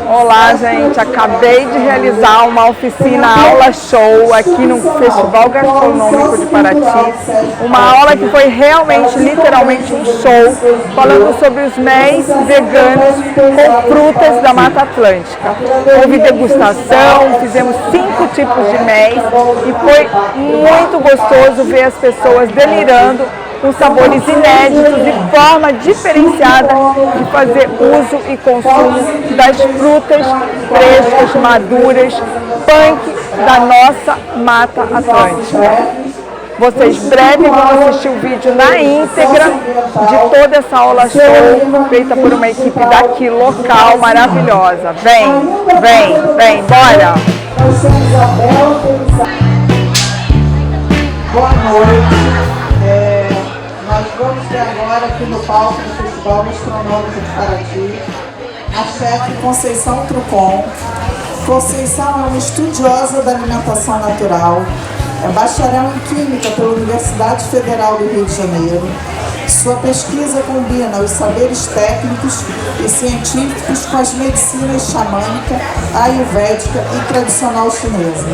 Olá, gente. Acabei de realizar uma oficina aula show aqui no Festival Gastronômico de Paraty. Uma aula que foi realmente, literalmente um show, falando sobre os méis veganos com frutas da Mata Atlântica. Houve degustação, fizemos 5 tipos de méis e foi muito gostoso ver as pessoas delirando com sabores inéditos e forma diferenciada de fazer uso e consumo das frutas frescas, maduras, punk da nossa Mata Atlântica. Vocês breve vão assistir o vídeo na íntegra de toda essa aula show, feita por uma equipe daqui, local, maravilhosa. Vem, bora! Boa noite. Nós vamos ter agora aqui no palco do Festival Gastronômico de Paraty a chefe Conceição Trucon. Conceição é uma estudiosa da alimentação natural, é bacharel em Química pela Universidade Federal do Rio de Janeiro. Sua pesquisa combina os saberes técnicos e científicos com as medicinas xamânica, ayurvédica e tradicional chinesa.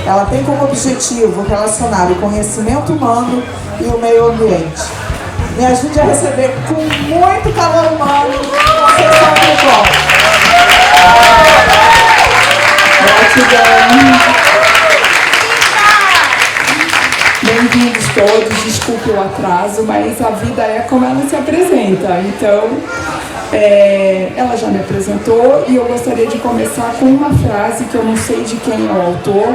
Ela tem como objetivo relacionar o conhecimento humano e o meio ambiente. Me ajude a receber com muito calor humano Conceição Trucon. Gratidão. Bem-vindos todos, desculpe o atraso, mas a vida é como ela se apresenta. Então, ela já me apresentou e eu gostaria de começar com uma frase que eu não sei de quem é o autor,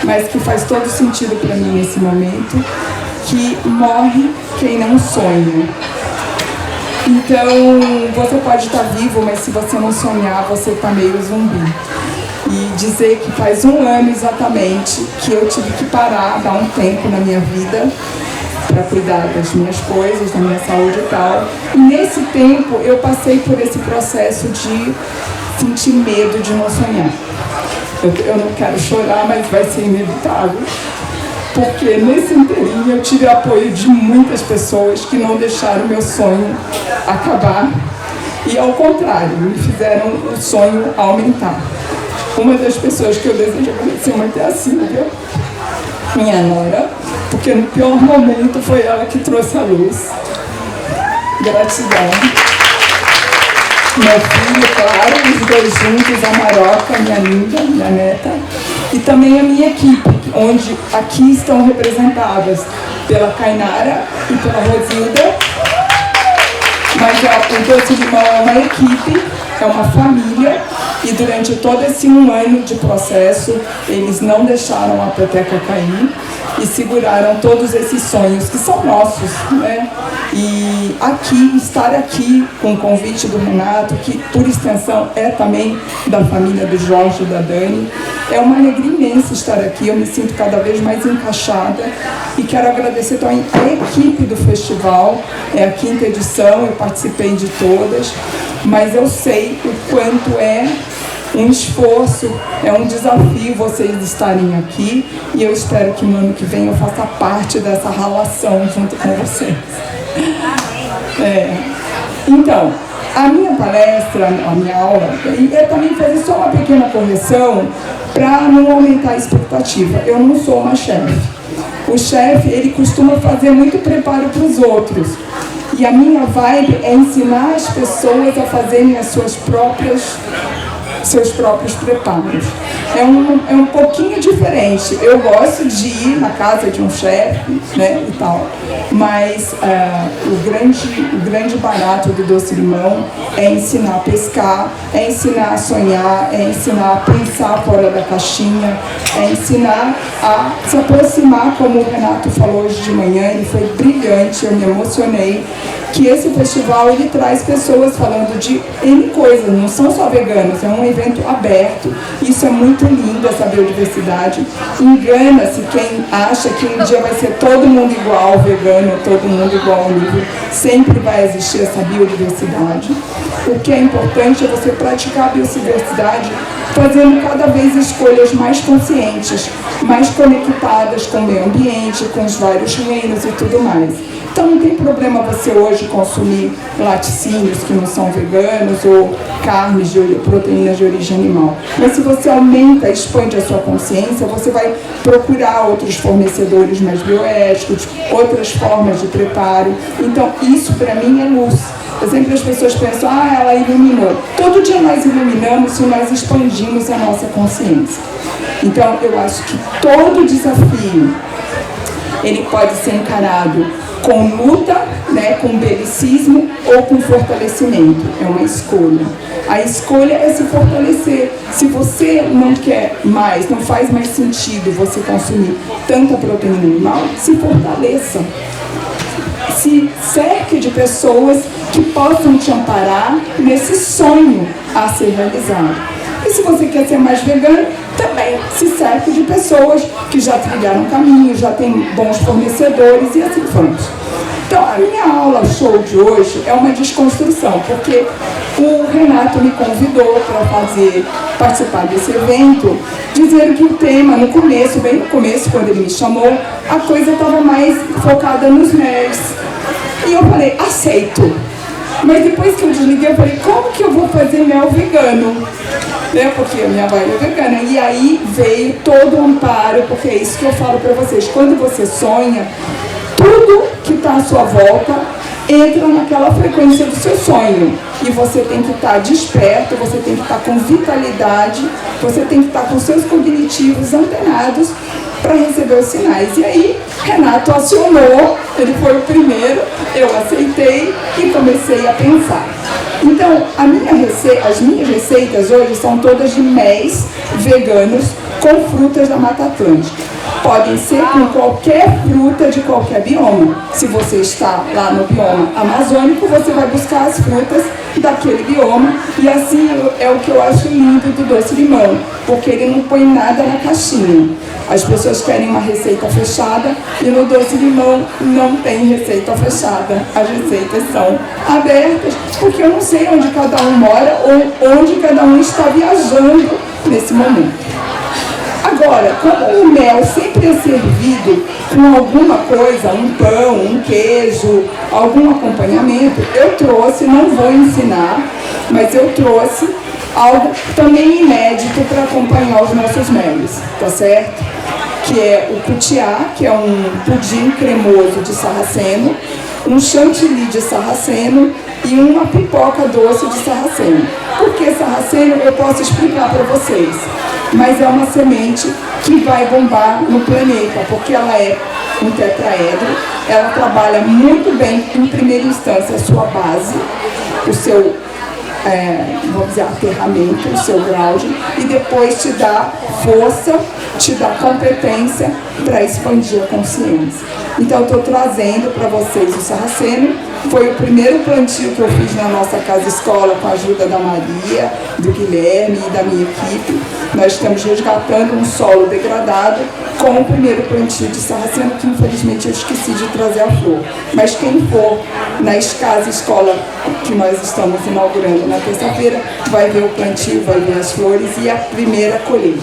mas que faz todo sentido para mim nesse momento, que morre quem não sonha. Então, você pode estar vivo, mas se você não sonhar, você está meio zumbi. E dizer que faz 1 ano exatamente que eu tive que parar, dar um tempo na minha vida para cuidar das minhas coisas, da minha saúde e tal. E nesse tempo eu passei por esse processo de sentir medo de não sonhar. Eu não quero chorar, mas vai ser inevitável. Porque nesse inteirinho eu tive apoio de muitas pessoas que não deixaram meu sonho acabar. E ao contrário, me fizeram o sonho aumentar. Uma das pessoas que eu desejo agradecer muito é a Silvia, minha nora, porque no pior momento foi ela que trouxe a luz. Gratidão. Meu filho, claro, os 2 juntos, a Maroca, minha linda, minha neta, e também a minha equipe, onde aqui estão representadas pela Kainara e pela Rosilda. Mas o Doce Limão é uma equipe, é uma família, e durante todo esse 1 ano de processo, eles não deixaram a peteca cair e seguraram todos esses sonhos que são nossos, né? E estar aqui com o convite do Renato, que por extensão é também da família do Jorge e da Dani, é uma alegria imensa estar aqui. Eu me sinto cada vez mais encaixada e quero agradecer também a equipe do festival. É a 5ª edição, eu participei de todas, mas eu sei o quanto é um esforço, é um desafio vocês estarem aqui, e eu espero que no ano que vem eu faça parte dessa relação junto com vocês. Então, a minha palestra, a minha aula, eu também fazer só uma pequena correção para não aumentar a expectativa. Eu não sou uma chefe. O chefe, ele costuma fazer muito preparo para os outros. E a minha vibe é ensinar as pessoas a fazerem seus próprios preparos. É um pouquinho diferente. Eu gosto de ir na casa de um chefe, né, e tal, mas o grande barato do Doce Limão é ensinar a pescar, é ensinar a sonhar, é ensinar a pensar fora da caixinha, é ensinar a se aproximar, como o Renato falou hoje de manhã. Ele foi brilhante, eu me emocionei, que esse festival ele traz pessoas falando de N coisas, não são só veganos, é um evento aberto. Isso é muito lindo, essa biodiversidade. Engana-se quem acha que um dia vai ser todo mundo igual, vegano, todo mundo igual ao livro. Sempre vai existir essa biodiversidade. O que é importante é você praticar a biodiversidade fazendo cada vez escolhas mais conscientes, mais conectadas com o meio ambiente, com os vários reinos e tudo mais. Então não tem problema você hoje consumir laticínios que não são veganos ou carnes, proteínas de origem animal. Mas se você aumenta, expande a sua consciência, você vai procurar outros fornecedores mais bioéticos, outras formas de preparo. Então, isso para mim é luz. Sempre as pessoas pensam, ela iluminou. Todo dia nós iluminamos se nós expandimos a nossa consciência. Então, eu acho que todo desafio, ele pode ser encarado com luta, né, com belicismo ou com fortalecimento. É uma escolha. A escolha é se fortalecer. Se você não quer mais, não faz mais sentido você consumir tanta proteína animal, se fortaleça. Se cerque de pessoas que possam te amparar nesse sonho a ser realizado. E se você quer ser mais vegano, também se cerque de pessoas que já trilharam caminho, já tem bons fornecedores e assim vamos. Então, a minha aula show de hoje é uma desconstrução, porque o Renato me convidou para participar desse evento, dizendo que o tema, no começo, bem no começo, quando ele me chamou, a coisa estava mais focada nos nerds. E eu falei, aceito. Mas depois que eu desliguei, eu falei, como que eu vou fazer mel vegano? Né? Porque a minha avó é vegana. E aí veio todo o amparo, porque é isso que eu falo para vocês. Quando você sonha, tudo que está à sua volta entra naquela frequência do seu sonho. E você tem que estar desperto, você tem que estar com vitalidade, você tem que estar com seus cognitivos antenados para receber os sinais. E aí, Renato acionou, ele foi o primeiro, eu aceitei e comecei a pensar. Então, as minhas receitas hoje são todas de méis veganos com frutas da Mata Atlântica. Podem ser com qualquer fruta de qualquer bioma. Se você está lá no bioma amazônico, você vai buscar as frutas daquele bioma. E assim é o que eu acho lindo do doce limão, porque ele não põe nada na caixinha. As pessoas querem uma receita fechada e no doce limão não tem receita fechada. As receitas são abertas, porque eu não sei onde cada um mora ou onde cada um está viajando nesse momento. Agora, como o mel sempre é servido com alguma coisa, um pão, um queijo, algum acompanhamento, eu trouxe, não vou ensinar, mas eu trouxe algo também inédito para acompanhar os nossos melis, tá certo? Que é o cutiá, que é um pudim cremoso de sarraceno, um chantilly de sarraceno e uma pipoca doce de sarraceno. Por que sarraceno? Eu posso explicar para vocês. Mas é uma semente que vai bombar no planeta, porque ela é um tetraedro, ela trabalha muito bem, em primeira instância, a sua base, o seu, vamos dizer, aterramento, o seu grounding, e depois te dá força, te dá competência para expandir a consciência. Então, eu estou trazendo para vocês o sarraceno. Foi o primeiro plantio que eu fiz na nossa casa-escola com a ajuda da Maria, do Guilherme e da minha equipe. Nós estamos resgatando um solo degradado com o primeiro plantio de sarraceno, que infelizmente eu esqueci de trazer a flor. Mas quem for na casa-escola que nós estamos inaugurando na terça-feira, vai ver o plantio, vai ver as flores e a primeira colheita.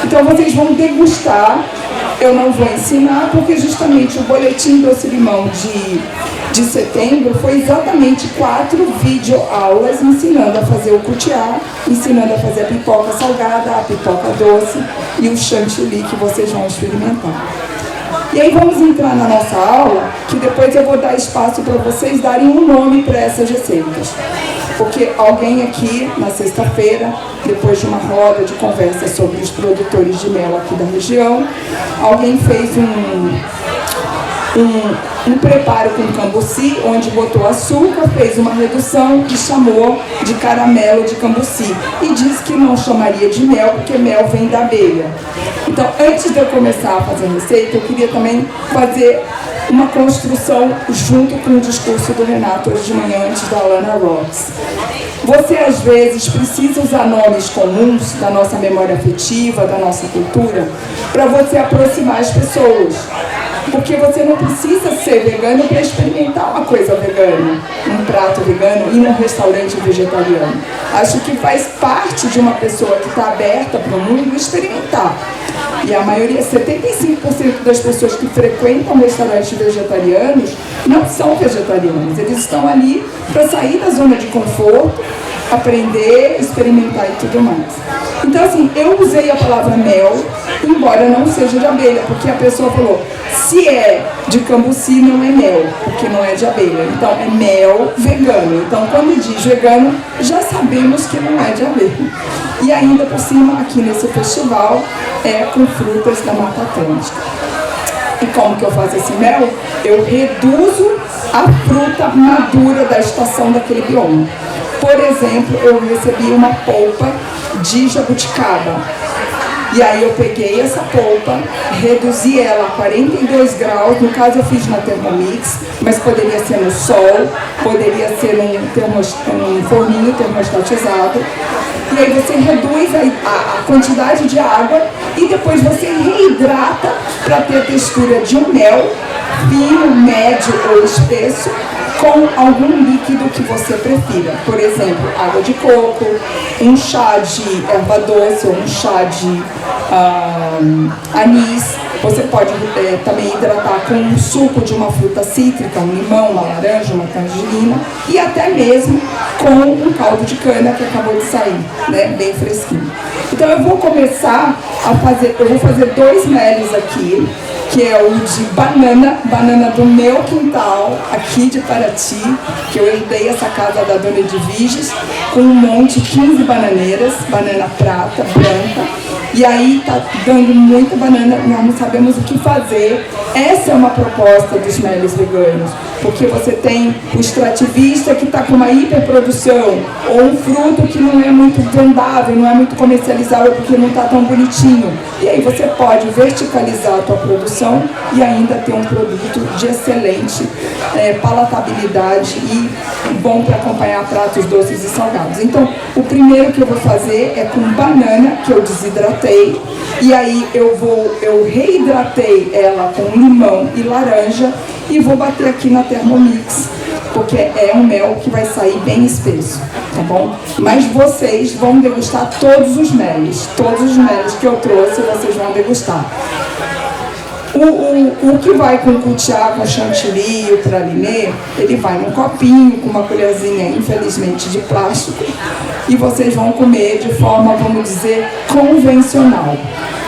Então vocês vão degustar, eu não vou ensinar, porque justamente o boletim Doce Limão de setembro foi exatamente 4 videoaulas ensinando a fazer o cutiá, ensinando a fazer a pipoca salgada, a pipoca doce e o chantilly que vocês vão experimentar. E aí vamos entrar na nossa aula, que depois eu vou dar espaço para vocês darem um nome para essas receitas. Porque alguém aqui, na sexta-feira, depois de uma roda de conversa sobre os produtores de mel aqui da região, alguém fez um preparo com cambuci, onde botou açúcar, fez uma redução e chamou de caramelo de cambuci. E disse que não chamaria de mel, porque mel vem da abelha. Então, antes de eu começar a fazer a receita, eu queria também fazer uma construção junto com o discurso do Renato hoje de manhã, antes da Lana Rhodes. Você, às vezes, precisa usar nomes comuns da nossa memória afetiva, da nossa cultura, para você aproximar as pessoas. Porque você não precisa ser vegano para experimentar uma coisa vegana, um prato vegano e num restaurante vegetariano. Acho que faz parte de uma pessoa que está aberta para o mundo experimentar. E a maioria, 75% das pessoas que frequentam restaurantes vegetarianos não são vegetarianos. Eles estão ali para sair da zona de conforto, aprender, experimentar e tudo mais. Então, assim, eu usei a palavra mel, embora não seja de abelha, porque a pessoa falou, se é de cambuci, não é mel, porque não é de abelha. Então, é mel vegano. Então, quando diz vegano, já sabemos que não é de abelha. E ainda por cima, aqui nesse festival, é com frutas da Mata Atlântica. E como que eu faço esse mel? Eu reduzo a fruta madura da estação daquele bioma. Por exemplo, eu recebi uma polpa de jabuticaba. E aí eu peguei essa polpa, reduzi ela a 42 graus, no caso eu fiz na Thermomix, mas poderia ser no sol, poderia ser num forninho termostatizado. E aí você reduz a quantidade de água e depois você reidrata para ter a textura de um mel, fino, médio ou espesso, com algum líquido que você prefira. Por exemplo, água de coco, um chá de erva doce ou um chá de anis. Você pode também hidratar com um suco de uma fruta cítrica, um limão, uma laranja, uma tangerina, e até mesmo com um caldo de cana que acabou de sair, né, bem fresquinho. Então eu vou começar a fazer, eu vou fazer 2 meles aqui, que é o de banana do meu quintal, aqui de Paraty, que eu herdei essa casa da dona Edviges, com um monte, 15 bananeiras, banana prata, branca, e aí tá dando muita banana, nós não sabemos o que fazer. Essa é uma proposta dos meles veganos, porque você tem o extrativista que está com uma hiperprodução, ou um fruto que não é muito vendável, não é muito comercializável porque não está tão bonitinho. E aí você pode verticalizar a tua produção e ainda ter um produto de excelente palatabilidade e bom para acompanhar pratos doces e salgados. Então, o primeiro que eu vou fazer é com banana, que eu desidratei, e aí eu reidratei ela com limão e laranja e vou bater aqui na Thermomix, porque é um mel que vai sair bem espesso, tá bom? Mas vocês vão degustar todos os meles que eu trouxe, vocês vão degustar. O que vai com cutiá, com chantilly e o praliné, ele vai num copinho com uma colherzinha, infelizmente, de plástico, e vocês vão comer de forma, vamos dizer, convencional.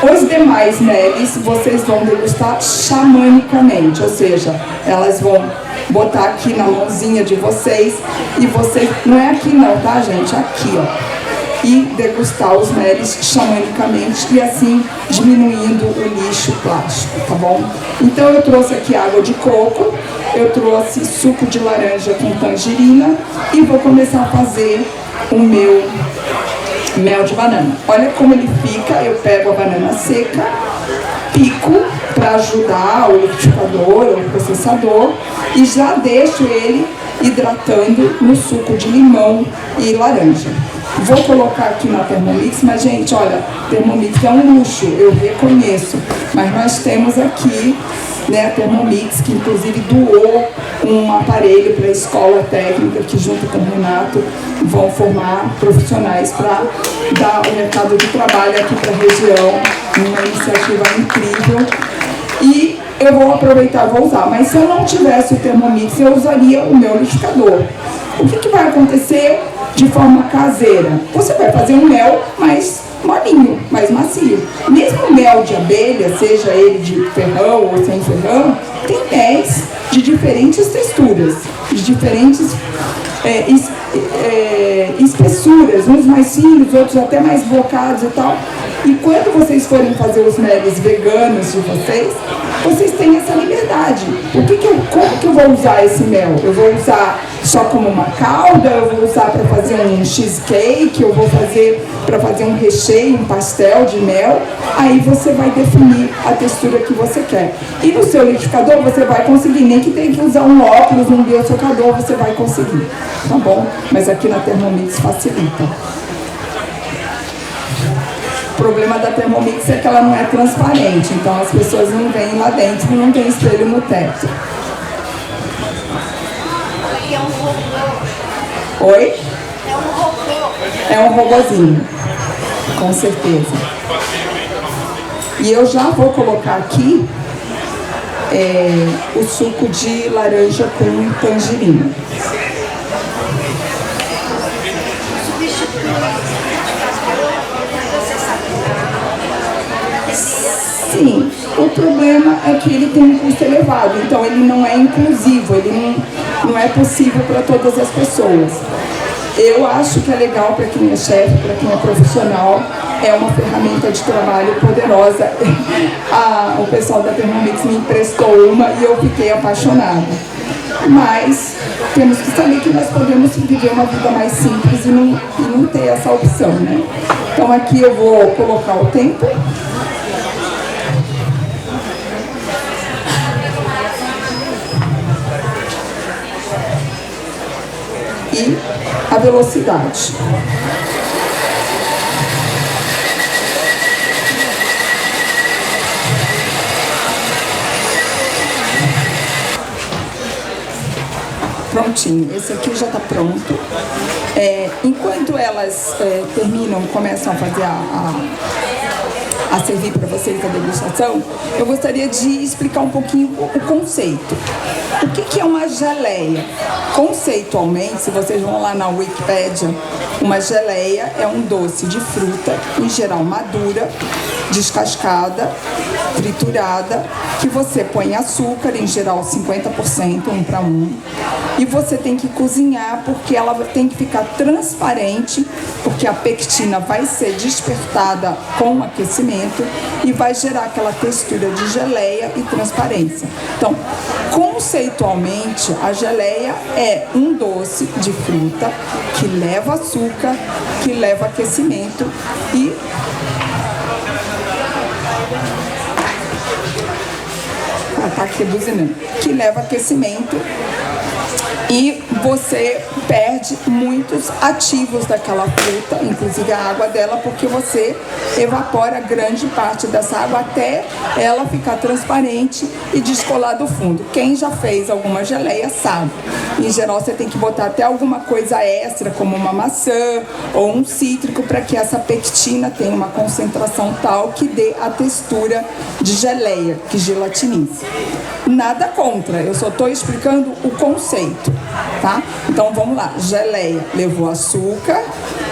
Os demais meles vocês vão degustar xamanicamente, ou seja, elas vão botar aqui na mãozinha de vocês, e vocês, não é aqui não, tá, gente? Aqui, ó. E degustar os meles xamanicamente e assim diminuindo o lixo plástico, tá bom? Então eu trouxe aqui água de coco, eu trouxe suco de laranja com tangerina e vou começar a fazer o meu mel de banana. Olha como ele fica, eu pego a banana seca, pico para ajudar o liquidificador ou o processador e já deixo ele hidratando no suco de limão e laranja. Vou colocar aqui na Thermomix, mas gente, olha, Thermomix é um luxo, eu reconheço, mas nós temos aqui, né, a Thermomix, que inclusive doou um aparelho para a escola técnica, que junto com o Renato vão formar profissionais para dar o mercado de trabalho aqui para a região, uma iniciativa incrível. E eu vou aproveitar e vou usar, mas se eu não tivesse o Thermomix, eu usaria o meu liquidificador. O que vai acontecer de forma caseira? Você vai fazer um mel mais molinho, mais macio. Mesmo mel de abelha, seja ele de ferrão ou sem ferrão, tem méis de diferentes texturas, de diferentes espessuras, uns mais finos, outros até mais bocados e tal. E quando vocês forem fazer os meles veganos de vocês têm essa liberdade. Como que eu vou usar esse mel? Eu vou usar só como uma calda, eu vou usar para fazer um cheesecake, eu vou fazer para fazer um recheio, um pastel de mel. Aí você vai definir a textura que você quer. E no seu liquidificador você vai conseguir, nem que tenha que usar um óculos, um biosocador, você vai conseguir, tá bom? Mas aqui na Thermomix facilita. O problema da Thermomix é que ela não é transparente, então as pessoas não veem lá dentro, não tem espelho no teto. E é um robô. Oi? É um robô. É um robozinho, com certeza. E eu já vou colocar aqui o suco de laranja com tangerina. Sim, o problema é que ele tem um custo elevado, então ele não é inclusivo, ele não é possível para todas as pessoas. Eu acho que é legal para quem é chefe, para quem é profissional, é uma ferramenta de trabalho poderosa. O pessoal da Thermomix me emprestou uma e eu fiquei apaixonada. Mas temos que saber que nós podemos viver uma vida mais simples e não ter essa opção, né? Então aqui eu vou colocar o tempo. E a velocidade. Prontinho, esse aqui já está pronto. Enquanto elas terminam, começam a fazer a servir para vocês a degustação, eu gostaria de explicar um pouquinho o conceito. O que é uma geleia? Conceitualmente, se vocês vão lá na Wikipédia, uma geleia é um doce de fruta, em geral madura, descascada, triturada, que você põe açúcar, em geral 50%, 1:1, e você tem que cozinhar porque ela tem que ficar transparente, porque a pectina vai ser despertada com o aquecimento e vai gerar aquela textura de geleia e transparência. Então, conceitualmente, a geleia é um doce de fruta que leva açúcar, que leva aquecimento e tá aqui buzinando, que leva aquecimento e você perde muitos ativos daquela fruta, inclusive a água dela, porque você evapora grande parte dessa água até ela ficar transparente e descolar do fundo. Quem já fez alguma geleia sabe. Em geral você tem que botar até alguma coisa extra, como uma maçã ou um cítrico, para que essa pectina tenha uma concentração tal que dê a textura de geleia, que gelatinize. Nada contra, eu só estou explicando o conceito, tá? Então vamos lá, geleia levou açúcar,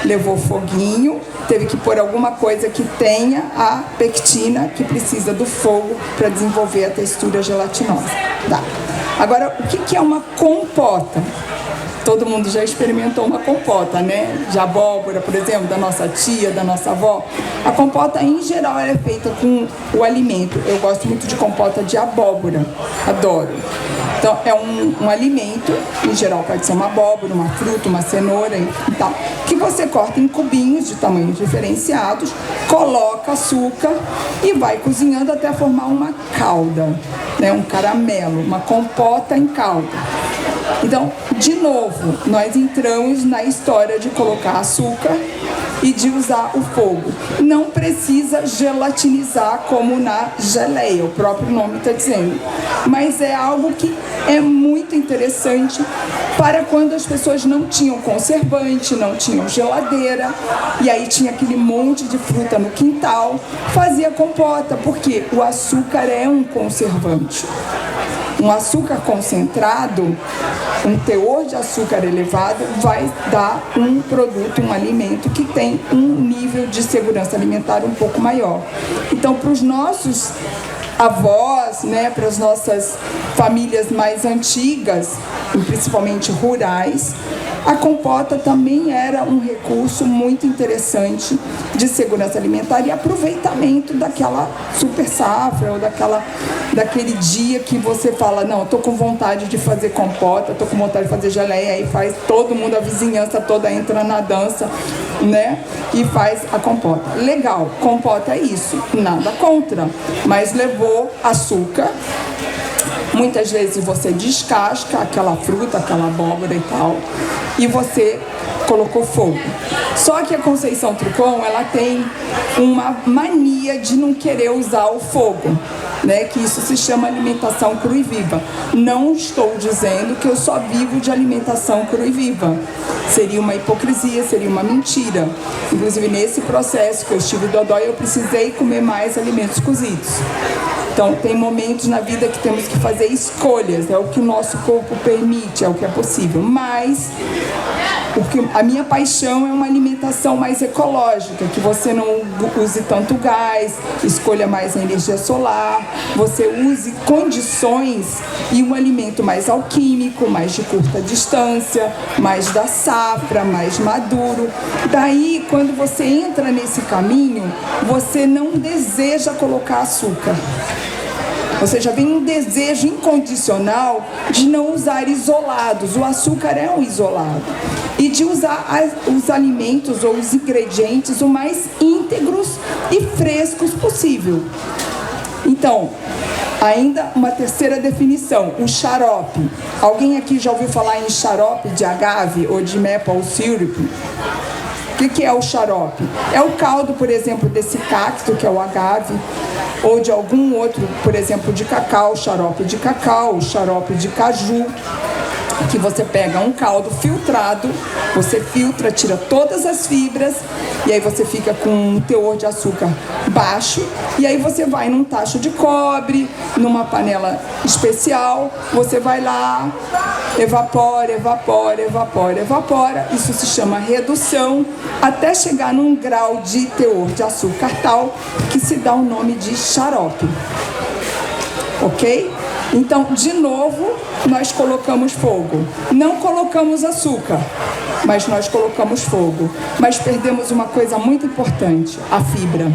levou foguinho, teve que pôr alguma coisa que tenha a pectina, que precisa do fogo para desenvolver a textura gelatinosa. Tá. Agora, o que é uma compota? Todo mundo já experimentou uma compota, né? De abóbora, por exemplo, da nossa tia, da nossa avó. A compota, em geral, ela é feita com o alimento. Eu gosto muito de compota de abóbora, adoro. Então, é um alimento, em geral pode ser uma abóbora, uma fruta, uma cenoura e tal, que você corta em cubinhos de tamanhos diferenciados, coloca açúcar e vai cozinhando até formar uma calda, né? Um caramelo, uma compota em calda. Então, de novo, nós entramos na história de colocar açúcar e de usar o fogo. Não precisa gelatinizar como na geleia, o próprio nome está dizendo. Mas é algo que é muito interessante para quando as pessoas não tinham conservante, não tinham geladeira, e aí tinha aquele monte de fruta no quintal, fazia compota, porque o açúcar é um conservante. Um açúcar concentrado, um teor de açúcar elevado, vai dar um produto, um alimento que tem um nível de segurança alimentar um pouco maior. Então, para os nossos avós, né, para as nossas famílias mais antigas, e principalmente rurais, a compota também era um recurso muito interessante de segurança alimentar e aproveitamento daquela super safra ou daquele dia que você fala, não, eu tô com vontade de fazer compota, tô com vontade de fazer geleia, aí faz todo mundo, a vizinhança toda entra na dança, né, e faz a compota. Legal, compota é isso, nada contra, mas levou açúcar. Muitas vezes você descasca aquela fruta, aquela abóbora e tal, e você colocou fogo. Só que a Conceição Trucon, ela tem uma mania de não querer usar o fogo, né? Que isso se chama alimentação crua e viva. Não estou dizendo que eu só vivo de alimentação crua e viva. Seria uma hipocrisia, seria uma mentira. Inclusive, nesse processo que eu estive dodói, eu precisei comer mais alimentos cozidos. Então, tem momentos na vida que temos que fazer escolhas, é o que o nosso corpo permite, é o que é possível. Mas, porque a minha paixão é uma alimentação mais ecológica, que você não use tanto gás, escolha mais a energia solar, você use condições e um alimento mais alquímico, mais de curta distância, mais da safra, mais maduro. Daí, quando você entra nesse caminho, você não deseja colocar açúcar. Ou seja, vem um desejo incondicional de não usar isolados. O açúcar é um isolado. E de usar os alimentos ou os ingredientes o mais íntegros e frescos possível. Então, ainda uma terceira definição, o xarope. Alguém aqui já ouviu falar em xarope de agave ou de maple syrup? O que é o xarope? É o caldo, por exemplo, desse cacto, que é o agave, ou de algum outro, por exemplo, de cacau, xarope de caju, que você pega um caldo filtrado, você filtra, tira todas as fibras, e aí você fica com um teor de açúcar baixo, e aí você vai num tacho de cobre, numa panela especial, você vai lá, evapora, isso se chama redução, até chegar num grau de teor de açúcar tal, que se dá o nome de xarope. Ok? Então, de novo, nós colocamos fogo. Não colocamos açúcar, mas nós colocamos fogo. Mas perdemos uma coisa muito importante, a fibra.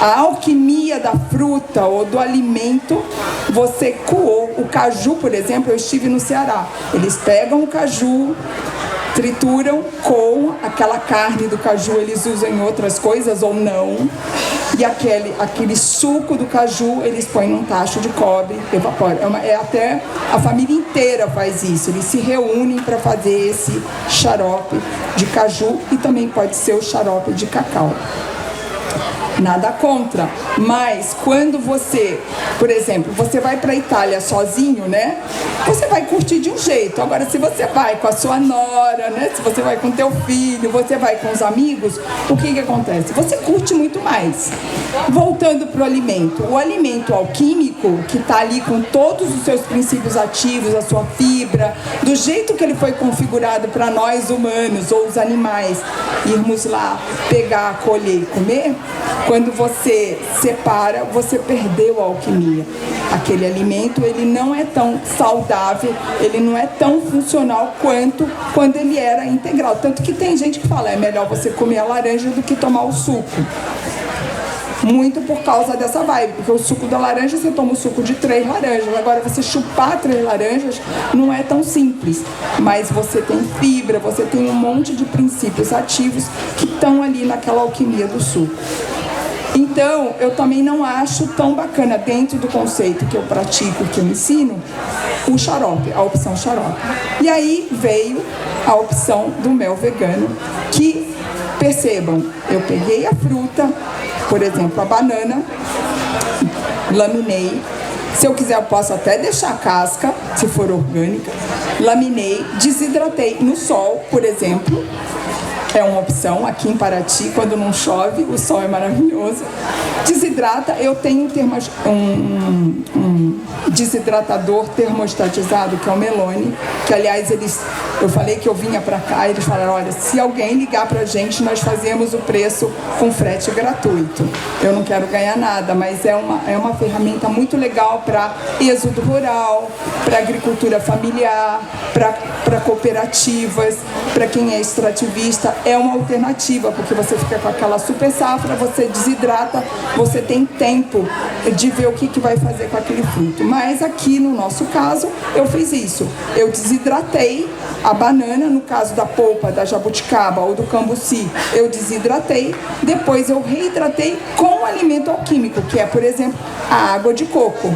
A alquimia da fruta ou do alimento, você coou. O caju, por exemplo, eu estive no Ceará. Eles pegam o caju, trituram, coam, aquela carne do caju eles usam em outras coisas ou não. E aquele suco do caju, eles põem num tacho de cobre, evapora. Até a família inteira faz isso. Eles se reúnem para fazer esse xarope de caju e também pode ser o xarope de cacau. Nada contra, mas quando você, por exemplo, você vai para a Itália sozinho, né? Você vai curtir de um jeito. Agora, se você vai com a sua nora, né? Se você vai com teu filho, você vai com os amigos, o que acontece? Você curte muito mais. Voltando para o alimento alquímico, que está ali com todos os seus princípios ativos, a sua fibra, do jeito que ele foi configurado para nós humanos ou os animais, irmos lá, pegar, colher e comer. Quando você separa, você perdeu a alquimia. Aquele alimento, ele não é tão saudável, ele não é tão funcional quanto quando ele era integral. Tanto que tem gente que fala, é melhor você comer a laranja do que tomar o suco. Muito por causa dessa vibe, porque o suco da laranja, você toma o suco de 3 laranjas. Agora, você chupar 3 laranjas não é tão simples. Mas você tem fibra, você tem um monte de princípios ativos que estão ali naquela alquimia do suco. Então, eu também não acho tão bacana, dentro do conceito que eu pratico, que eu ensino, o xarope, a opção xarope. E aí veio a opção do mel vegano, que, percebam, eu peguei a fruta, por exemplo, a banana, laminei. Se eu quiser, eu posso até deixar a casca, se for orgânica. Laminei, desidratei no sol, por exemplo. É uma opção aqui em Paraty, quando não chove, o sol é maravilhoso. Desidrata, eu tenho um desidratador termostatizado, que é o Melone, que aliás eu falei que eu vinha pra cá, e eles falaram, olha, se alguém ligar pra gente, nós fazemos o preço com frete gratuito. Eu não quero ganhar nada, mas é uma ferramenta muito legal para êxodo rural, para agricultura familiar, para cooperativas, para quem é extrativista. é uma alternativa, porque você fica com aquela super safra, você desidrata, você tem tempo de ver o que vai fazer com aquele fruto. Mas aqui no nosso caso, eu fiz isso. Eu desidratei a banana, no caso da polpa, da jabuticaba ou do cambuci, eu desidratei, depois eu reidratei com alimento alquímico, que é, por exemplo, a água de coco,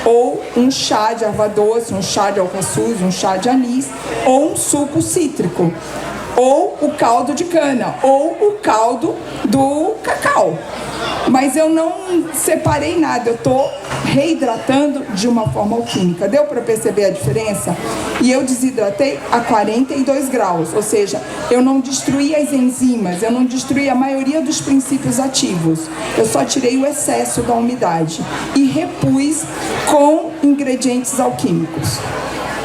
ou um chá de erva doce, um chá de alcaçuz, um chá de anis, ou um suco cítrico, ou o caldo de cana, ou o caldo do cacau. Mas eu não separei nada, eu estou reidratando de uma forma alquímica. Deu para perceber a diferença? E eu desidratei a 42 graus, ou seja, eu não destruí as enzimas, eu não destruí a maioria dos princípios ativos. Eu só tirei o excesso da umidade e repus com ingredientes alquímicos.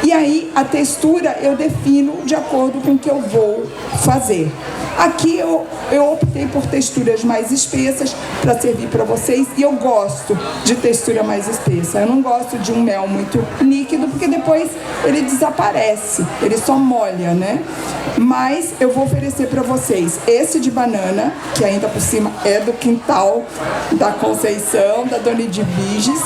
E aí, a textura eu defino de acordo com o que eu vou fazer. Aqui eu optei por texturas mais espessas para servir para vocês, e eu gosto de textura mais espessa. Eu não gosto de um mel muito líquido, porque depois ele desaparece, ele só molha, né? Mas eu vou oferecer para vocês esse de banana, que ainda por cima é do quintal da Conceição, da Dona Edviges.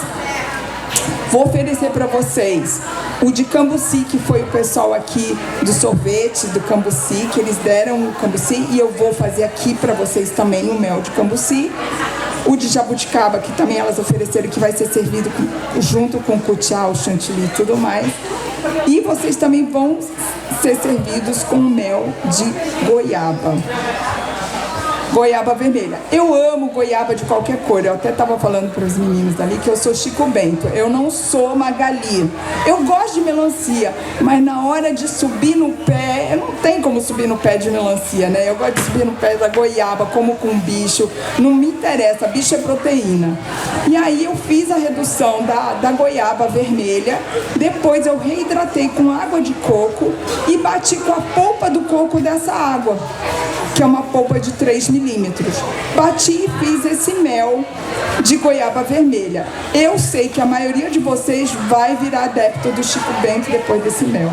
Vou oferecer para vocês o de cambuci, que foi o pessoal aqui do sorvete, do cambuci, que eles deram o cambuci, e eu vou fazer aqui para vocês também o mel de cambuci. O de jabuticaba, que também elas ofereceram, que vai ser servido junto com o cutiá, o chantilly e tudo mais. E vocês também vão ser servidos com mel de goiaba. Goiaba vermelha. Eu amo goiaba de qualquer cor. Eu até estava falando para os meninos ali que eu sou Chico Bento. Eu não sou Magali. Eu gosto de melancia, mas na hora de subir no pé, não tem como subir no pé de melancia, né? Eu gosto de subir no pé da goiaba, como com bicho. Não me interessa, bicho é proteína. E aí eu fiz a redução da goiaba vermelha. Depois eu reidratei com água de coco e bati com a polpa do coco dessa água, que é uma polpa de 3 milímetros. Bati e fiz esse mel de goiaba vermelha. Eu sei que a maioria de vocês vai virar adepto do Chico Bento depois desse mel.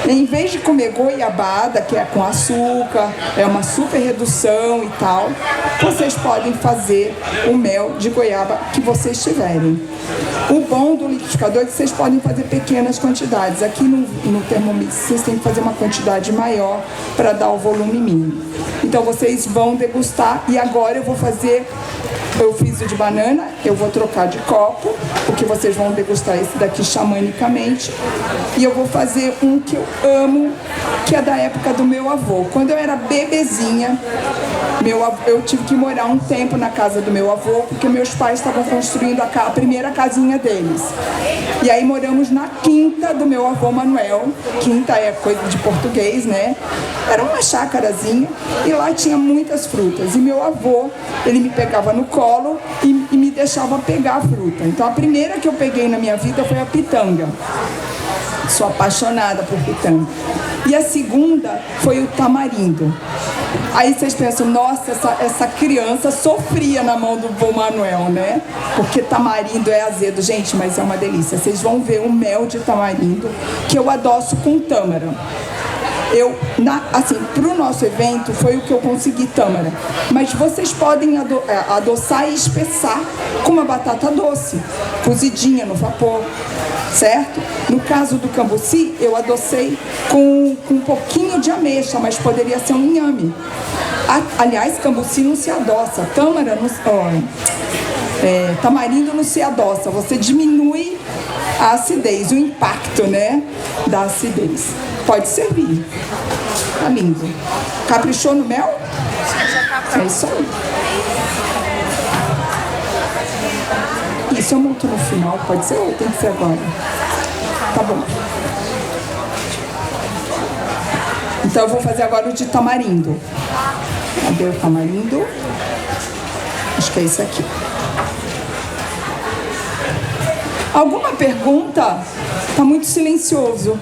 Em vez de comer goiabada, que é com açúcar, é uma super redução e tal, vocês podem fazer o mel de goiaba que vocês tiverem. O bom do liquidificador é que vocês podem fazer pequenas quantidades. Aqui no Thermomix vocês têm que fazer uma quantidade maior para dar o volume mínimo. Então vocês vão degustar, e agora eu vou fazer... Eu fiz o de banana, eu vou trocar de copo, porque vocês vão degustar esse daqui xamanicamente. E eu vou fazer um que eu amo, que é da época do meu avô. Quando eu era bebezinha, eu tive que morar um tempo na casa do meu avô, porque meus pais estavam construindo a primeira casinha deles. E aí moramos na quinta do meu avô Manuel. Quinta é coisa de português, né? Era uma chácarazinha, e lá tinha muitas frutas. E meu avô, ele me pegava no colo e me deixava pegar a fruta. Então a primeira que eu peguei na minha vida foi a pitanga. Sou apaixonada por pitanga. E a segunda foi o tamarindo. Aí vocês pensam, nossa, essa criança sofria na mão do vô Manuel, né? Porque tamarindo é azedo. Gente, mas é uma delícia. Vocês vão ver o mel de tamarindo, que eu adoço com tâmara. Para o nosso evento, foi o que eu consegui tâmara. Mas vocês podem adoçar e espessar com uma batata doce, cozidinha no vapor, certo? No caso do cambuci, eu adocei com um pouquinho de ameixa, mas poderia ser um inhame. Aliás, cambuci não se adoça, tamarindo não se adoça, você diminui a acidez, o impacto, né, da acidez. Pode servir. Tá lindo. Caprichou no mel? É isso aí. Isso eu monto no final, pode ser ou tem que ser agora? Tá bom. Então eu vou fazer agora o de tamarindo. Cadê o tamarindo? Acho que é esse aqui. Alguma pergunta? Tá muito silencioso.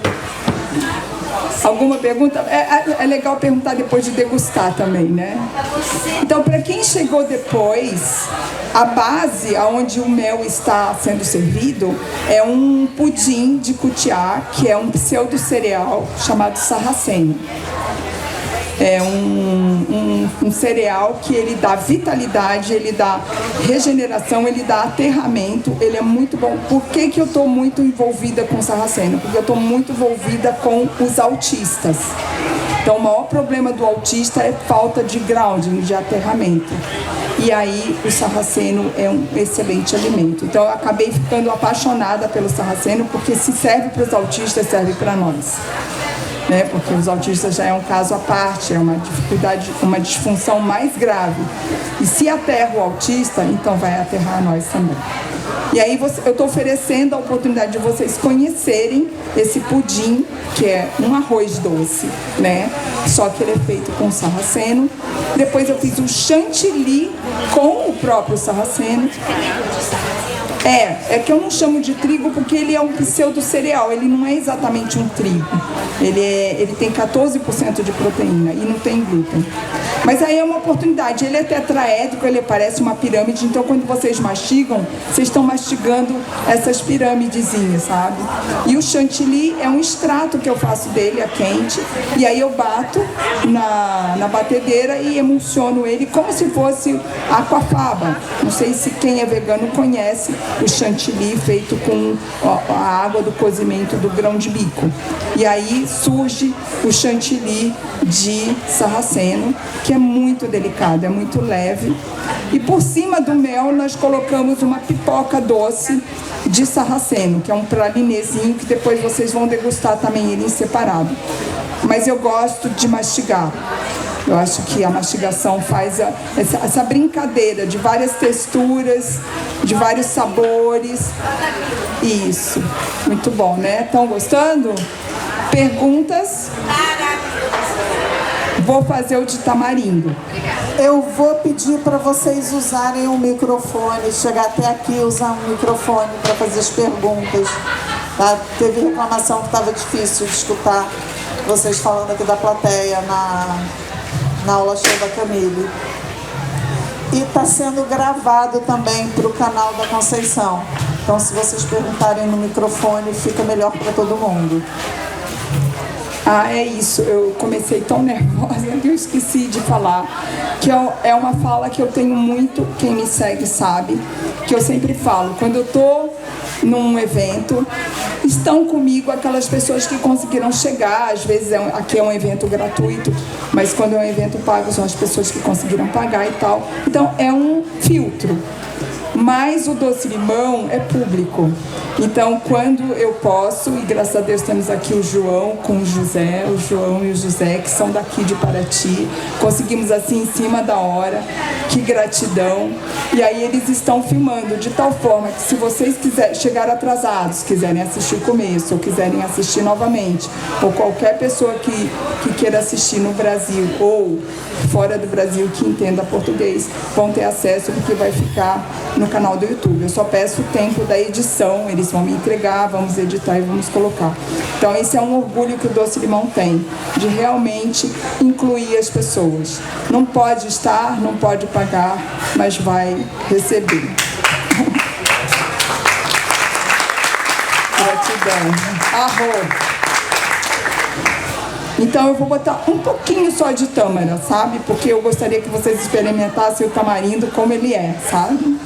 Alguma pergunta? É legal perguntar depois de degustar também, né? Então, para quem chegou depois, a base onde o mel está sendo servido é um pudim de cutiá, que é um pseudo cereal chamado sarraceno. É um cereal que ele dá vitalidade, ele dá regeneração, ele dá aterramento, ele é muito bom. Por que eu estou muito envolvida com o sarraceno? Porque eu estou muito envolvida com os autistas. Então, o maior problema do autista é falta de grounding, de aterramento. E aí, o sarraceno é um excelente alimento. Então, eu acabei ficando apaixonada pelo sarraceno, porque se serve para os autistas, serve para nós. Né? Porque os autistas já é um caso à parte, é uma dificuldade, uma disfunção mais grave. E se aterra o autista, então vai aterrar nós também. E aí eu estou oferecendo a oportunidade de vocês conhecerem esse pudim, que é um arroz doce, né? Só que ele é feito com sarraceno. Depois eu fiz um chantilly com o próprio sarraceno. É que eu não chamo de trigo porque ele é um pseudo cereal, ele não é exatamente um trigo. Ele tem 14% de proteína e não tem glúten. Mas aí é uma oportunidade, ele é tetraédrico, ele parece uma pirâmide, então quando vocês mastigam, vocês estão mastigando essas pirâmidezinhas, sabe? E o chantilly é um extrato que eu faço dele, a quente, e aí eu bato na batedeira e emulsiono ele como se fosse aquafaba. Não sei se quem é vegano conhece o chantilly feito com a água do cozimento do grão de bico. E aí surge o chantilly de sarraceno, que é muito delicado, é muito leve. E por cima do mel nós colocamos uma pipoca doce de sarraceno, que é um pralinezinho que depois vocês vão degustar também ele em separado. Mas eu gosto de mastigar. Eu acho que a mastigação faz essa brincadeira de várias texturas, de vários sabores. Isso, muito bom, né? Estão gostando? Perguntas? Vou fazer o de tamarindo. Eu vou pedir para vocês usarem o microfone, chegar até aqui e usar um microfone para fazer as perguntas. Tá? Teve reclamação que estava difícil de escutar vocês falando aqui da plateia na aula show da Camille. E está sendo gravado também para o canal da Conceição. Então, se vocês perguntarem no microfone, fica melhor para todo mundo. Ah, é isso. Eu comecei tão nervosa que eu esqueci de falar. Que é uma fala que eu tenho muito, quem me segue sabe, que eu sempre falo. Quando eu estou num evento, estão comigo aquelas pessoas que conseguiram chegar. Às vezes aqui é um evento gratuito, mas quando é um evento pago são as pessoas que conseguiram pagar e tal. Então é um filtro. Mas o doce limão é público. Então, quando eu posso, e graças a Deus temos aqui o João com o José, o João e o José, que são daqui de Paraty, conseguimos assim em cima da hora, que gratidão. E aí eles estão filmando de tal forma que se vocês chegarem atrasados, quiserem assistir o começo, ou quiserem assistir novamente, ou qualquer pessoa que queira assistir no Brasil ou fora do Brasil que entenda português, vão ter acesso, porque vai ficar no canal do YouTube. Eu só peço o tempo da edição, eles vão me entregar, vamos editar e vamos colocar. Então esse é um orgulho que o Doce Limão tem, de realmente incluir as pessoas. Não pode estar, não pode pagar, mas vai receber. Gratidão. Arroz. Então eu vou botar um pouquinho só de tâmara, sabe? Porque eu gostaria que vocês experimentassem o tamarindo como ele é, sabe?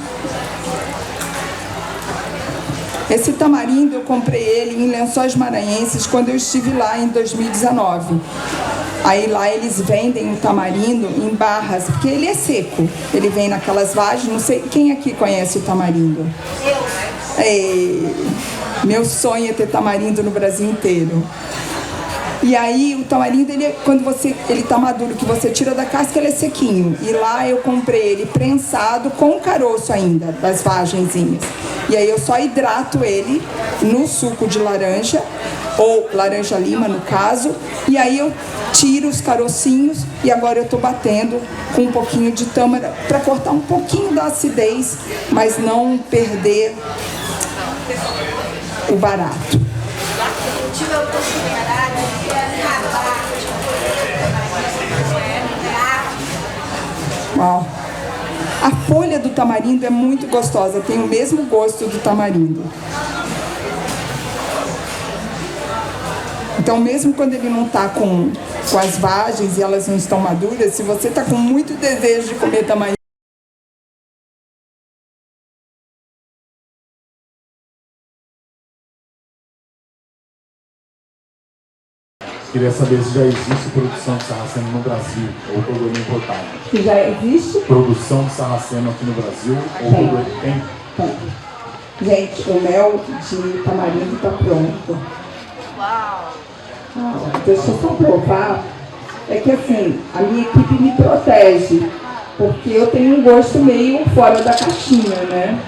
Esse tamarindo eu comprei ele em Lençóis Maranhenses quando eu estive lá em 2019. Aí lá eles vendem o tamarindo em barras, porque ele é seco. Ele vem naquelas vagens, não sei quem aqui conhece o tamarindo. Meu sonho é ter tamarindo no Brasil inteiro. E aí o tamarindo, quando ele tá maduro, que você tira da casca, ele é sequinho. E lá eu comprei ele prensado com o caroço ainda, das vagenzinhas. E aí eu só hidrato ele no suco de laranja, ou laranja lima no caso. E aí eu tiro os carocinhos e agora eu tô batendo com um pouquinho de tâmara para cortar um pouquinho da acidez, mas não perder o barato. Uau. A folha do tamarindo é muito gostosa, tem o mesmo gosto do tamarindo. Então mesmo quando ele não está com com as vagens e elas não estão maduras, se você está com muito desejo de comer tamarindo, queria saber se já existe produção de sarraceno no Brasil ou todo ele importado. Se já existe? Produção de sarraceno aqui no Brasil ou todo ele tem? Tem. Gente, o mel de tamarindo está pronto. Uau! Deixa eu só provar. É que assim, a minha equipe me protege, porque eu tenho um gosto meio fora da caixinha, né?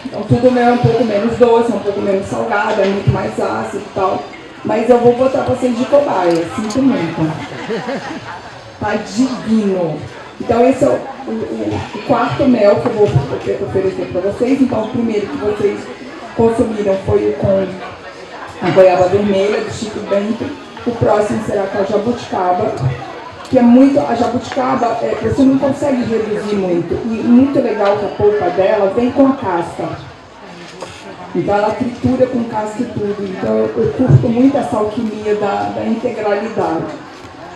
Então tudo meu é um pouco menos doce, um pouco menos salgado, é muito mais ácido e tal. Mas eu vou botar vocês de cobaia, sinto muito. Tá divino. Então esse é o quarto mel que eu vou oferecer para vocês. Então o primeiro que vocês consumiram foi com a goiaba vermelha do Chico Bento. O próximo será com a jabuticaba, que é muito, a jabuticaba, você não consegue reduzir muito. E muito legal que a polpa dela vem com a casca. Então ela tritura com casca e tudo. Então eu curto muito essa alquimia da integralidade.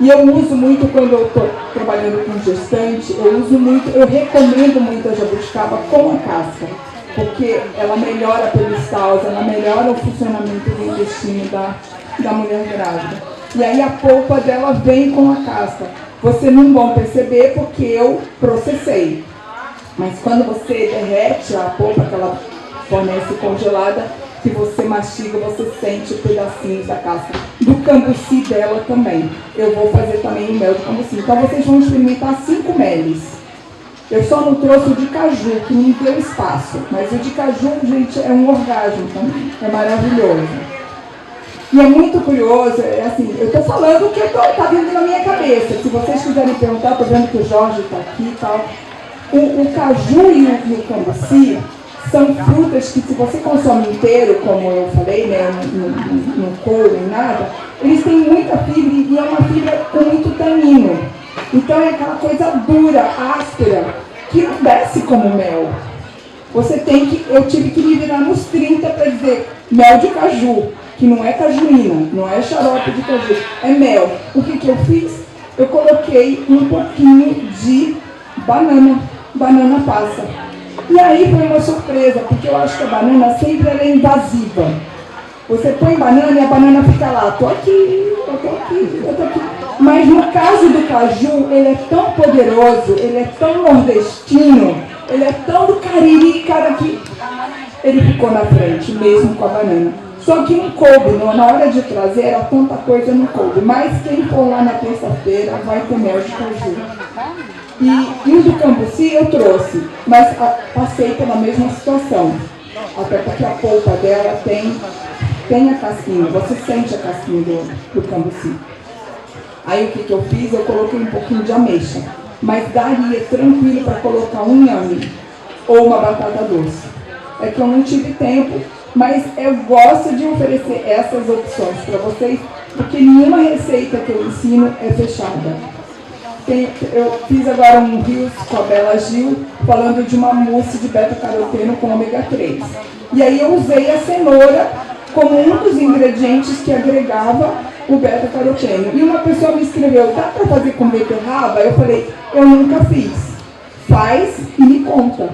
E eu uso muito quando eu estou trabalhando com gestante, eu recomendo muito a jabuticaba com a casca, porque ela melhora a peristalse, ela melhora o funcionamento do intestino da mulher grávida. E aí a polpa dela vem com a casca. Vocês não vão perceber porque eu processei. Mas quando você derrete a polpa que ela fornece congelada, que você mastiga, você sente pedacinhos da casca. Do cambuci dela também. Eu vou fazer também o mel de cambuci. Então vocês vão experimentar 5 meles. Eu só não trouxe o de caju, que não deu espaço. Mas o de caju, gente, é um orgasmo também. É maravilhoso. E é muito curioso, assim, eu estou falando o que está vindo na minha cabeça. Se vocês quiserem perguntar, estou vendo que o Jorge está aqui e tal. O caju e o cambuci são frutas que, se você consome inteiro, como eu falei, né, no couro, nem nada, eles têm muita fibra e é uma fibra com muito tanino. Então é aquela coisa dura, áspera, que não desce como mel. Eu tive que me virar nos 30 para dizer mel de caju, que não é cajuína, não é xarope de caju, é mel. O que eu fiz? Eu coloquei um pouquinho de banana passa. E aí foi uma surpresa, porque eu acho que a banana sempre ela é invasiva. Você põe banana e a banana fica lá, tô aqui. Mas no caso do caju, ele é tão poderoso, ele é tão nordestino, ele é tão do Cariri, cara, que ele ficou na frente, mesmo com a banana. Só que não coube, na hora de trazer, era tanta coisa, não coube. Mas quem for lá na terça-feira vai ter mel de caju. E o do cambuci eu trouxe, mas passei pela mesma situação. Até porque a polpa dela tem a casquinha, você sente a casquinha do cambuci. Aí o que eu fiz? Eu coloquei um pouquinho de ameixa, mas daria tranquilo para colocar um inhame ou uma batata doce. É que eu não tive tempo, mas eu gosto de oferecer essas opções para vocês, porque nenhuma receita que eu ensino é fechada. Eu fiz agora um Reels com a Bela Gil, falando de uma mousse de beta-caroteno com ômega 3. E aí eu usei a cenoura como um dos ingredientes que agregava o beta-caroteno. E uma pessoa me escreveu, dá para fazer com beterraba? Eu falei, eu nunca fiz. Faz e me conta.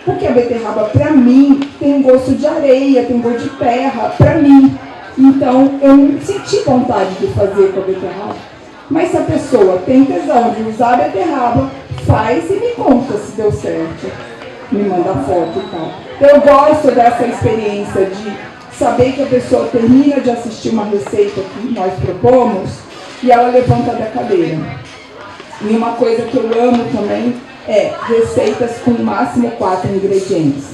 Porque a beterraba, para mim, tem gosto de areia, tem gosto de terra, para mim. Então, eu não senti vontade de fazer com a beterraba. Mas se a pessoa tem tesão de usar a beterraba, faz e me conta se deu certo. Me manda foto e tal. Então, eu gosto dessa experiência de saber que a pessoa termina de assistir uma receita que nós propomos e ela levanta da cadeira. E uma coisa que eu amo também é receitas com no máximo 4 ingredientes.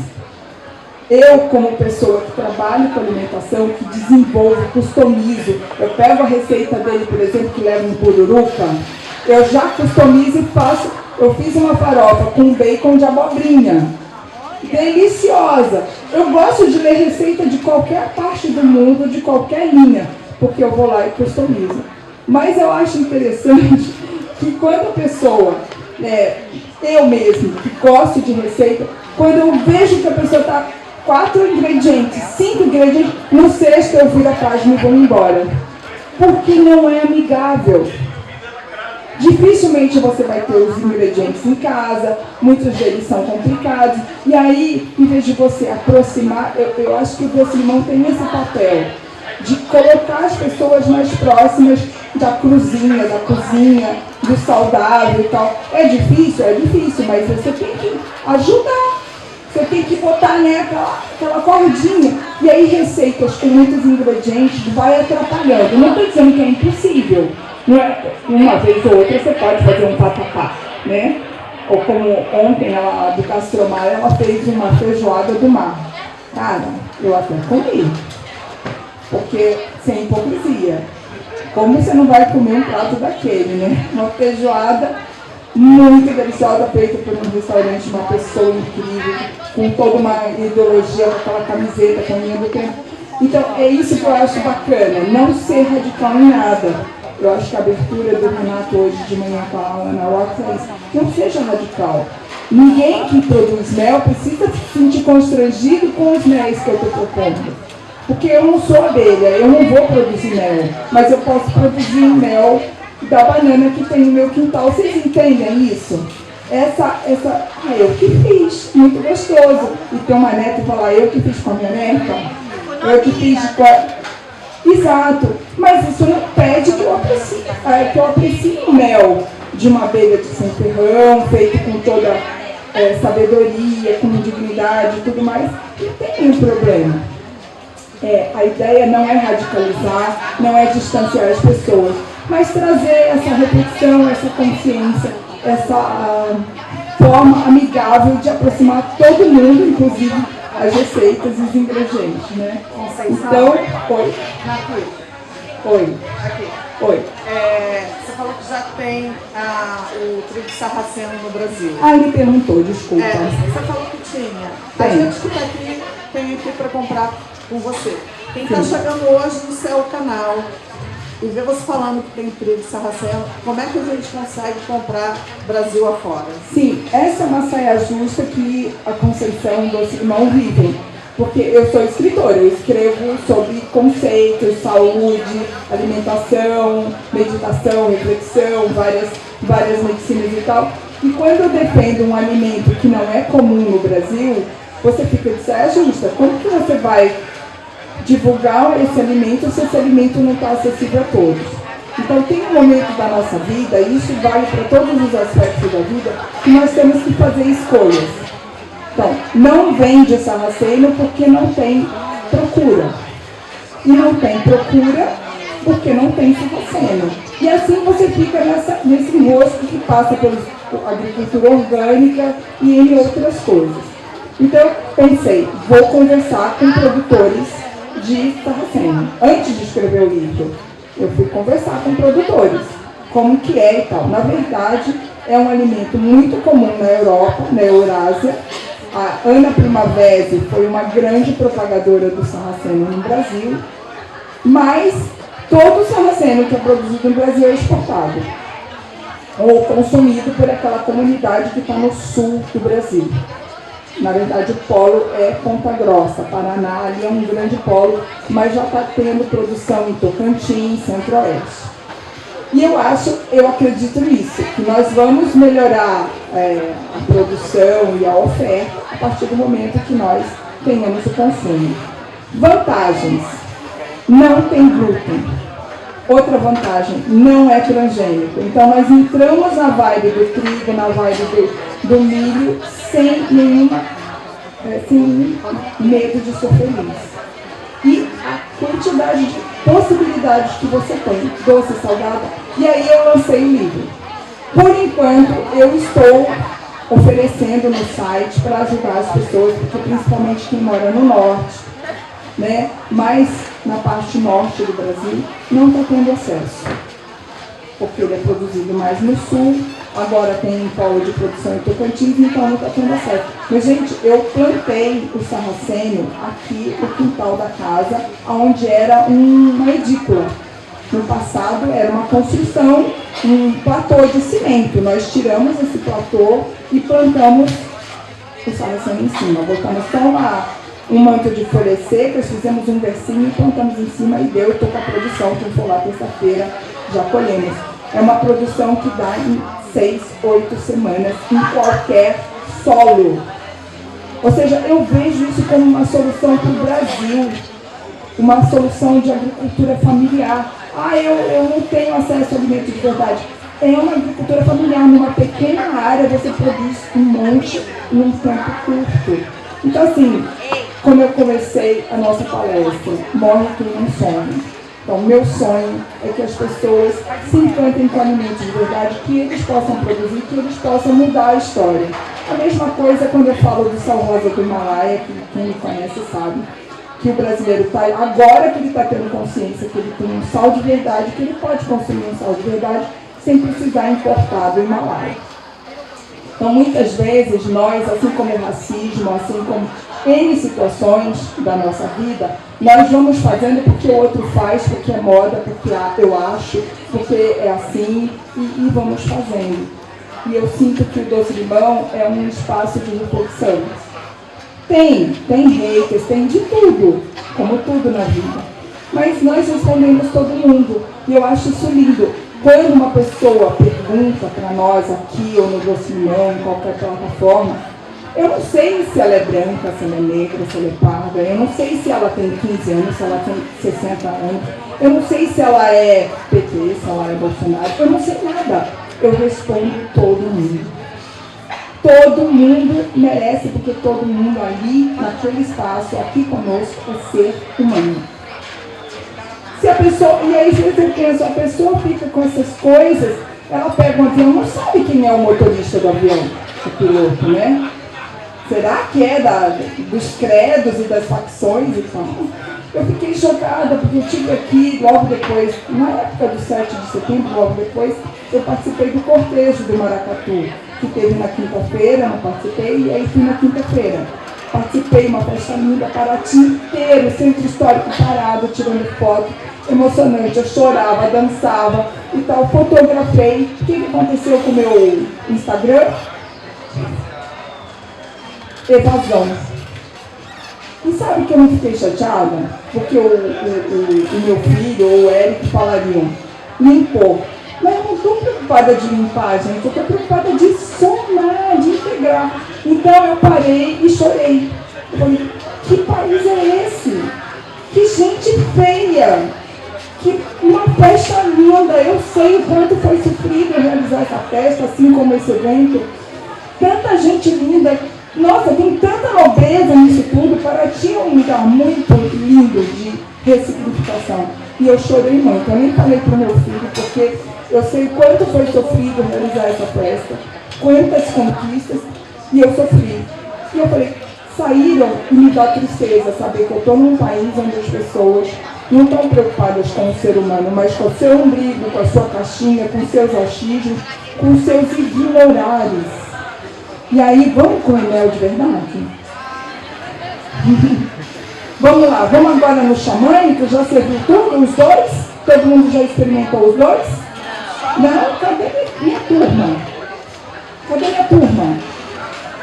Eu, como pessoa que trabalha com alimentação, que desenvolvo, customizo, eu pego a receita dele, por exemplo, que leva um pururuca, eu já customizo e faço. Eu fiz uma farofa com bacon de abobrinha. Deliciosa! Eu gosto de ler receita de qualquer parte do mundo, de qualquer linha, porque eu vou lá e customizo. Mas eu acho interessante que quando a pessoa, eu mesmo, que gosto de receita, quando eu vejo que a pessoa está 4 ingredientes, 5 ingredientes, no sexto eu viro a página e vou embora. Porque não é amigável. Dificilmente você vai ter os ingredientes em casa, muitos deles são complicados, e aí, em vez de você aproximar, eu acho que o Doce Limão tem esse papel de colocar as pessoas mais próximas da cozinha, do saudável e tal. É difícil, mas você tem que ajudar. Você tem que botar, né, aquela cordinha. E aí receitas com muitos ingredientes vai atrapalhando. Não estou dizendo que é impossível. Não é, uma vez ou outra você pode fazer um vatapá, né? Ou como ontem a do Castromar, ela fez uma feijoada do mar. Cara, eu até comi. Porque, sem hipocrisia, como você não vai comer um prato daquele, né? Uma feijoada muito deliciosa, feita por um restaurante, uma pessoa incrível, com toda uma ideologia, com aquela camiseta, com a linha do tempo. Então, é isso que eu acho bacana, não ser radical em nada. Eu acho que a abertura do Renato hoje de manhã com a Ana Rock é isso. Não seja radical. Ninguém que produz mel precisa se sentir constrangido com os méis que eu estou propondo. Porque eu não sou abelha, eu não vou produzir mel, mas eu posso produzir mel da banana que tem no meu quintal. Vocês entendem isso? Eu que fiz, muito gostoso. E ter uma neta e falar, eu que fiz com a minha neta, eu que fiz com a... Exato, mas isso não pede que eu aprecie o mel de uma abelha de centerrão, feito com toda sabedoria, com dignidade e tudo mais. Não tem nenhum problema. A ideia não é radicalizar, não é distanciar as pessoas, mas trazer essa reflexão, essa consciência, essa forma amigável de aproximar todo mundo, inclusive as receitas e os ingredientes, né? Então, oi. Oi. Aqui. Oi. Você falou que já tem o trigo sarraceno no Brasil. Ele perguntou, desculpa. Você falou que tinha. A gente que está aqui tem aqui para comprar com você. Quem está chegando hoje no seu canal e vê você falando que tem trigo sarraceno, como é que a gente consegue comprar Brasil afora? Sim, essa é uma saia justa que a Conceição Doce Limão vive. Porque eu sou escritora, eu escrevo sobre conceitos, saúde, alimentação, meditação, reflexão, várias medicinas e tal. E quando eu defendo um alimento que não é comum no Brasil, você fica de saia justa. Como que você vai divulgar esse alimento se esse alimento não está acessível a todos? Então tem um momento da nossa vida, e isso vale para todos os aspectos da vida, que nós temos que fazer escolhas. Então, não vende sarraceno porque não tem procura. E não tem procura porque não tem sarraceno. E assim você fica nesse enrosco que passa pela agricultura orgânica e em outras coisas. Então, pensei, vou conversar com produtores de sarraceno. Antes de escrever o livro, eu fui conversar com produtores, como que é e tal. Na verdade, é um alimento muito comum na Europa, na Eurásia. A Ana Primavera foi uma grande propagadora do sarraceno no Brasil, mas todo o sarraceno que é produzido no Brasil é exportado ou consumido por aquela comunidade que está no sul do Brasil. Na verdade, o polo é Ponta Grossa, Paraná, ali é um grande polo, mas já está tendo produção em Tocantins, Centro-Oeste. E eu acredito nisso, que nós vamos melhorar a produção e a oferta a partir do momento que nós tenhamos o consumo. Vantagens: não tem glúten. Outra vantagem, não é transgênico. Então nós entramos na vibe do trigo, na vibe do milho, sem nenhum medo de ser feliz. E a quantidade de possibilidades que você tem, doce, salgado, e aí eu lancei o livro. Por enquanto, eu estou oferecendo no site para ajudar as pessoas, porque principalmente quem mora no norte, né, mas na parte norte do Brasil, não está tendo acesso. Porque ele é produzido mais no sul, agora tem polo de produção em Tocantins, então não está tendo acesso. Mas, gente, eu plantei o sarraceno aqui no quintal da casa, onde era uma edícula. No passado era uma construção, um platô de cimento. Nós tiramos esse platô e plantamos o sarraceno em cima. Botamos só um manto de folhas secas, fizemos um versinho e plantamos em cima e deu. Estou com a produção, quem for lá terça-feira, já colhemos. É uma produção que dá em 6, 8 semanas em qualquer solo. Ou seja, eu vejo isso como uma solução para o Brasil, uma solução de agricultura familiar. Eu não tenho acesso a alimento de verdade. É uma agricultura familiar, numa pequena área você produz um monte num tempo curto. Então assim, como eu comecei a nossa palestra, morre quem não sonha. Então, meu sonho é que as pessoas se encantem com alimentos de verdade, que eles possam produzir, que eles possam mudar a história. A mesma coisa quando eu falo do sal rosa do Himalaia, que quem me conhece sabe, que o brasileiro está, agora que ele está tendo consciência que ele tem um sal de verdade, que ele pode consumir um sal de verdade sem precisar importar do Himalaia. Então, muitas vezes, nós, assim como o racismo, assim como N situações da nossa vida, nós vamos fazendo porque o outro faz, porque é moda, porque eu acho, porque é assim, e vamos fazendo. E eu sinto que o Doce Limão é um espaço de reflexão. Tem haters, tem de tudo, como tudo na vida. Mas nós respondemos todo mundo, e eu acho isso lindo. Quando uma pessoa pergunta para nós aqui ou no Doce Limão, em qualquer plataforma, eu não sei se ela é branca, se ela é negra, se ela é parda, eu não sei se ela tem 15 anos, se ela tem 60 anos, eu não sei se ela é PT, se ela é Bolsonaro, eu não sei nada. Eu respondo todo mundo. Todo mundo merece, porque todo mundo ali, naquele espaço, aqui conosco, é ser humano. Se a pessoa, e aí às vezes eu penso, a pessoa fica com essas coisas, ela pega um avião, não sabe quem é o motorista do avião, o piloto, né? Será que é dos credos e das facções e tal? Eu fiquei chocada, porque eu tive aqui, logo depois, na época do 7 de setembro, logo depois, eu participei do cortejo do Maracatu, que teve na quinta-feira, não participei, e aí fui na quinta-feira. Participei, uma festa linda, Paraty inteiro, centro histórico parado, tirando foto, emocionante, eu chorava, dançava e tal, fotografei. O que aconteceu com o meu Instagram? Evasão. E sabe que eu não fiquei chateada? Porque o meu filho ou o Eric falariam, limpou. Mas eu não estou preocupada de limpar, gente, eu estou preocupada de somar, de integrar. Então eu parei e chorei. Eu falei, que país é esse? Que gente feia! Que uma festa linda! Eu sei o quanto foi sofrido realizar essa festa, assim como esse evento. Tanta gente linda. Nossa, tem tanta nobreza nisso tudo. Paraty é um lugar muito lindo de ressignificação. E eu chorei muito. Eu nem falei para o meu filho, porque eu sei o quanto foi sofrido realizar essa festa, quantas conquistas, e eu sofri. E eu falei, saíram e me dá tristeza saber que eu estou num país onde as pessoas não estão preocupadas com o ser humano, mas com o seu umbigo, com a sua caixinha, com seus achismos, com seus ignorares. E aí, vamos com o Enel de verdade? Vamos lá, vamos agora no xamânico, já serviu tudo, os dois? Todo mundo já experimentou os dois? Não? Cadê minha turma? Cadê minha turma?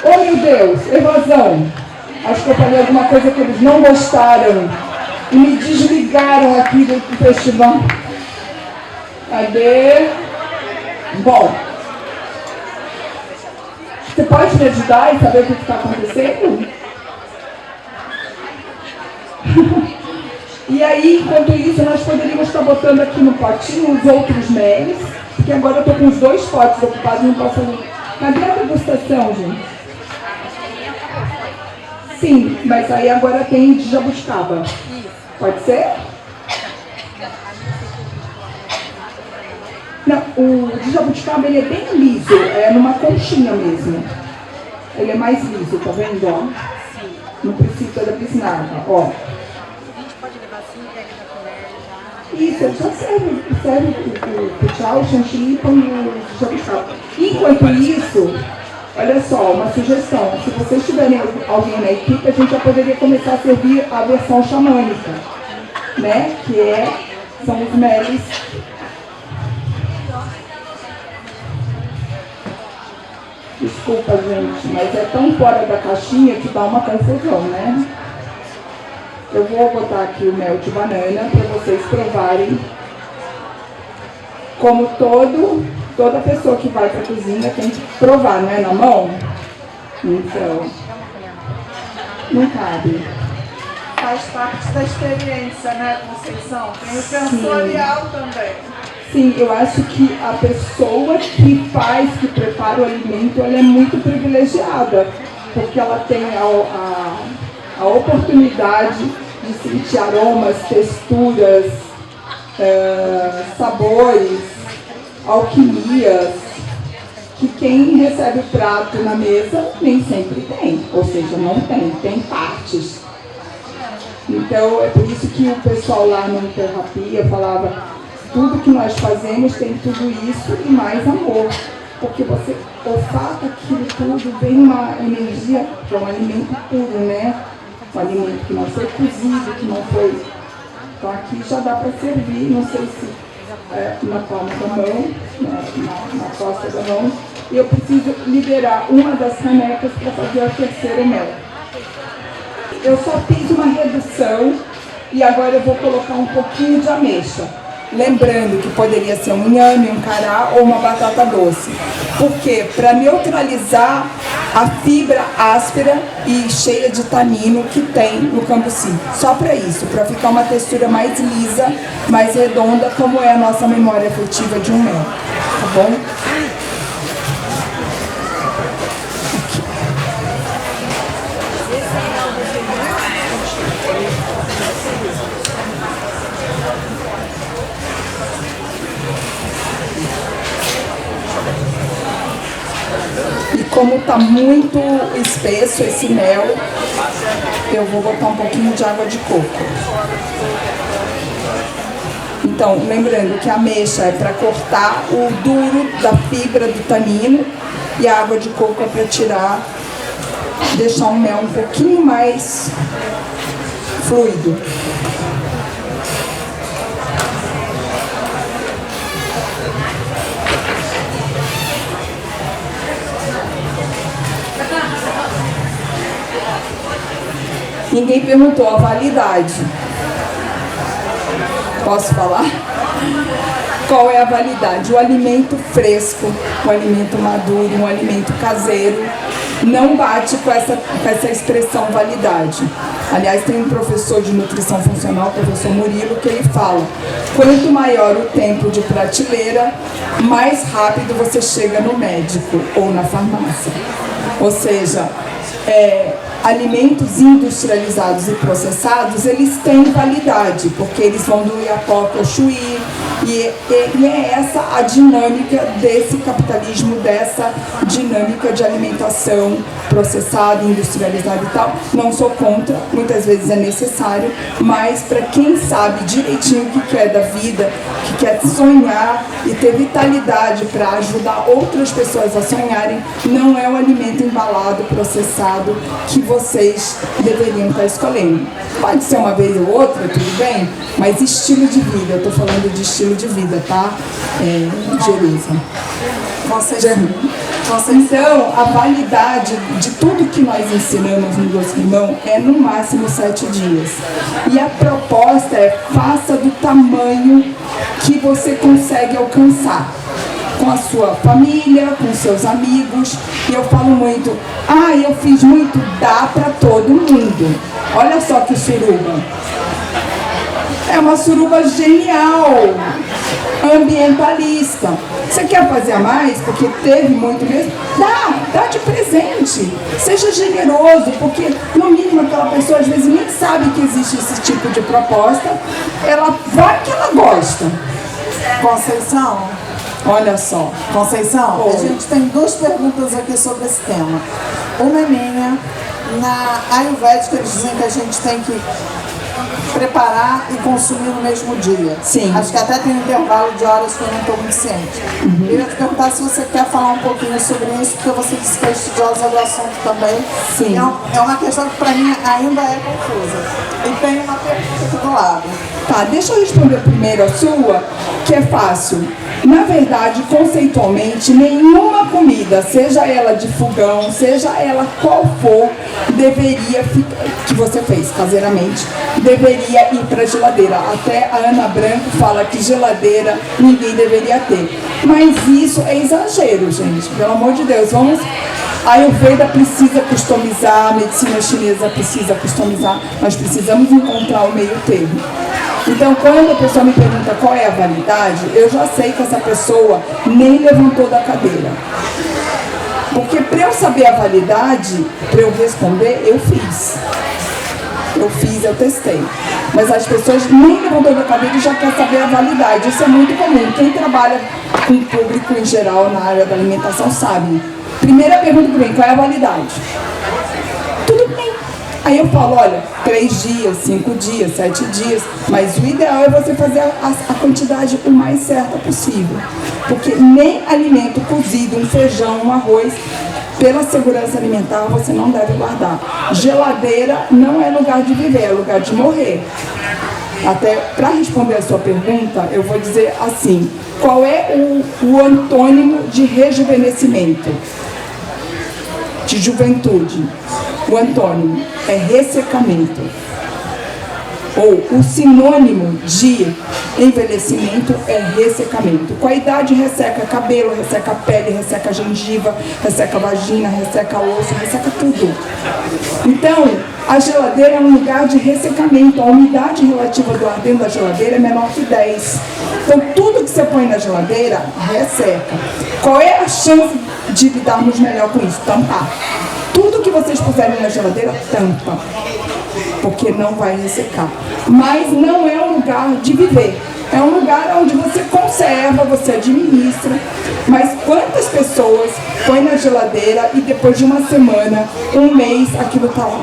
Oh, meu Deus, evasão. Acho que eu falei alguma coisa que eles não gostaram e me desligaram aqui do festival. Cadê? Bom, você pode me ajudar e saber o que está acontecendo? E aí, enquanto isso, nós poderíamos estar botando aqui no potinho os outros melis, porque agora eu estou com os dois potes ocupados, não posso fazer. Cadê a degustação, gente? Sim, mas aí agora tem de jabuticaba. Pode ser? Não, o de jabuticaba ele é bem liso, é numa conchinha mesmo. Ele é mais liso, tá vendo? Ó? Não precisa da pisnada, ó. Isso, já serve o tchau, o chantilly e põe o jabuticaba. Enquanto isso, olha só, uma sugestão. Se vocês tiverem alguém na equipe, a gente já poderia começar a servir a versão xamânica, né? Que são os melis. Desculpa, gente, mas é tão fora da caixinha que dá uma confusão, né? Eu vou botar aqui o mel de banana para vocês provarem. Como toda pessoa que vai para a cozinha tem que provar, não é na mão? Então, não cabe. Faz parte da experiência, né, Conceição? Tem o sensorial também. Sim, eu acho que a pessoa que prepara o alimento, ela é muito privilegiada, porque ela tem a oportunidade de sentir aromas, texturas, sabores, alquimias, que quem recebe o prato na mesa nem sempre tem, ou seja, não tem partes. Então é por isso que o pessoal lá na terapia falava, tudo que nós fazemos tem tudo isso e mais amor, porque você olfata aquilo tudo, vem uma energia, que é um alimento puro, né? Um alimento que não foi cozido, que não foi... Então aqui já dá para servir, não sei se na palma da mão, na costa da mão, e eu preciso liberar uma das canecas para fazer a terceira mel. Eu só fiz uma redução e agora eu vou colocar um pouquinho de ameixa. Lembrando que poderia ser um inhame, um cará ou uma batata doce. Por quê? Para neutralizar a fibra áspera e cheia de tanino que tem no cambuci. Só para isso, para ficar uma textura mais lisa, mais redonda, como é a nossa memória afetiva de um mel. Tá bom? Como está muito espesso esse mel, eu vou botar um pouquinho de água de coco. Então, lembrando que a ameixa é para cortar o duro da fibra do tanino e a água de coco é para tirar, deixar o mel um pouquinho mais fluido. Ninguém perguntou a validade. Posso falar? Qual é a validade? O alimento fresco, o alimento maduro, um alimento caseiro, não bate com essa expressão validade. Aliás, tem um professor de nutrição funcional, o professor Murilo, que ele fala: quanto maior o tempo de prateleira, mais rápido você chega no médico ou na farmácia. Ou seja, alimentos industrializados e processados, eles têm validade, porque eles vão do Iapoca ao Chuí, e é essa a dinâmica desse capitalismo, dessa dinâmica de alimentação processada, industrializada e tal. Não sou contra, muitas vezes é necessário, mas para quem sabe direitinho o que quer da vida, que quer sonhar e ter vitalidade para ajudar outras pessoas a sonharem, não é o alimento embalado, processado, que vocês deveriam estar escolhendo. Pode ser uma vez ou outra, tudo bem, mas estilo de vida, eu estou falando de estilo de vida, tá? Jerusa. Então, a validade de tudo que nós ensinamos no Doce Limão é no máximo 7 dias. E a proposta é: faça do tamanho que você consegue alcançar. Com a sua família, com seus amigos. E eu falo muito: eu fiz muito, dá para todo mundo. Olha só que suruba. É uma suruba genial, ambientalista. Você quer fazer a mais, porque teve muito mesmo? Dá de presente. Seja generoso, porque no mínimo aquela pessoa às vezes nem sabe que existe esse tipo de proposta. Ela vai que ela gosta. Conceição, olha só. Conceição, Oi. A gente tem 2 perguntas aqui sobre esse tema. Uma é minha. Na Ayurvédica eles dizem que a gente tem que preparar e consumir no mesmo dia. Sim. Acho que até tem um intervalo de horas que eu não estou muito ciente. Eu ia te perguntar se você quer falar um pouquinho sobre isso, porque você disse que é estudiosa do assunto também. Sim. É uma questão que para mim ainda é confusa. E tem uma pergunta aqui do lado. Tá, deixa eu responder primeiro a sua, que é fácil. Na verdade, conceitualmente, nenhuma comida, seja ela de fogão, seja ela qual for, deveria ficar, que você fez caseiramente, deveria ir para a geladeira. Até a Ana Branco fala que geladeira ninguém deveria ter. Mas isso é exagero, gente. Pelo amor de Deus, vamos... A Ayurveda precisa customizar, a medicina chinesa precisa customizar, nós precisamos encontrar o meio termo. Então, quando a pessoa me pergunta qual é a validade, eu já sei que essa pessoa nem levantou da cadeira. Porque para eu saber a validade, para eu responder, eu fiz. Eu testei. Mas as pessoas nem levantou da cadeira e já quer saber a validade. Isso é muito comum. Quem trabalha com o público em geral na área da alimentação sabe. Primeira pergunta que vem, qual é a validade? Tudo bem. Aí eu falo, olha, 3 dias, 5 dias, 7 dias, mas o ideal é você fazer a quantidade o mais certa possível. Porque nem alimento cozido, um feijão, um arroz, pela segurança alimentar você não deve guardar. Geladeira não é lugar de viver, é lugar de morrer. Até para responder a sua pergunta, eu vou dizer assim, qual é o antônimo de rejuvenescimento? De juventude. O antônimo é ressecamento. Ou o sinônimo de envelhecimento é ressecamento. Com a idade resseca cabelo, resseca pele, resseca gengiva, resseca vagina, resseca osso, resseca tudo. Então, a geladeira é um lugar de ressecamento. A umidade relativa do ar dentro da geladeira é menor que 10. Então, tudo que você põe na geladeira resseca. Qual é a chance de lidarmos melhor com isso? Tampar. Tudo que vocês puserem na geladeira, tampa. Porque não vai ressecar. Mas não é um lugar de viver. É um lugar onde você conserva, você administra. Mas quantas pessoas põem na geladeira e depois de uma semana, um mês, aquilo está lá?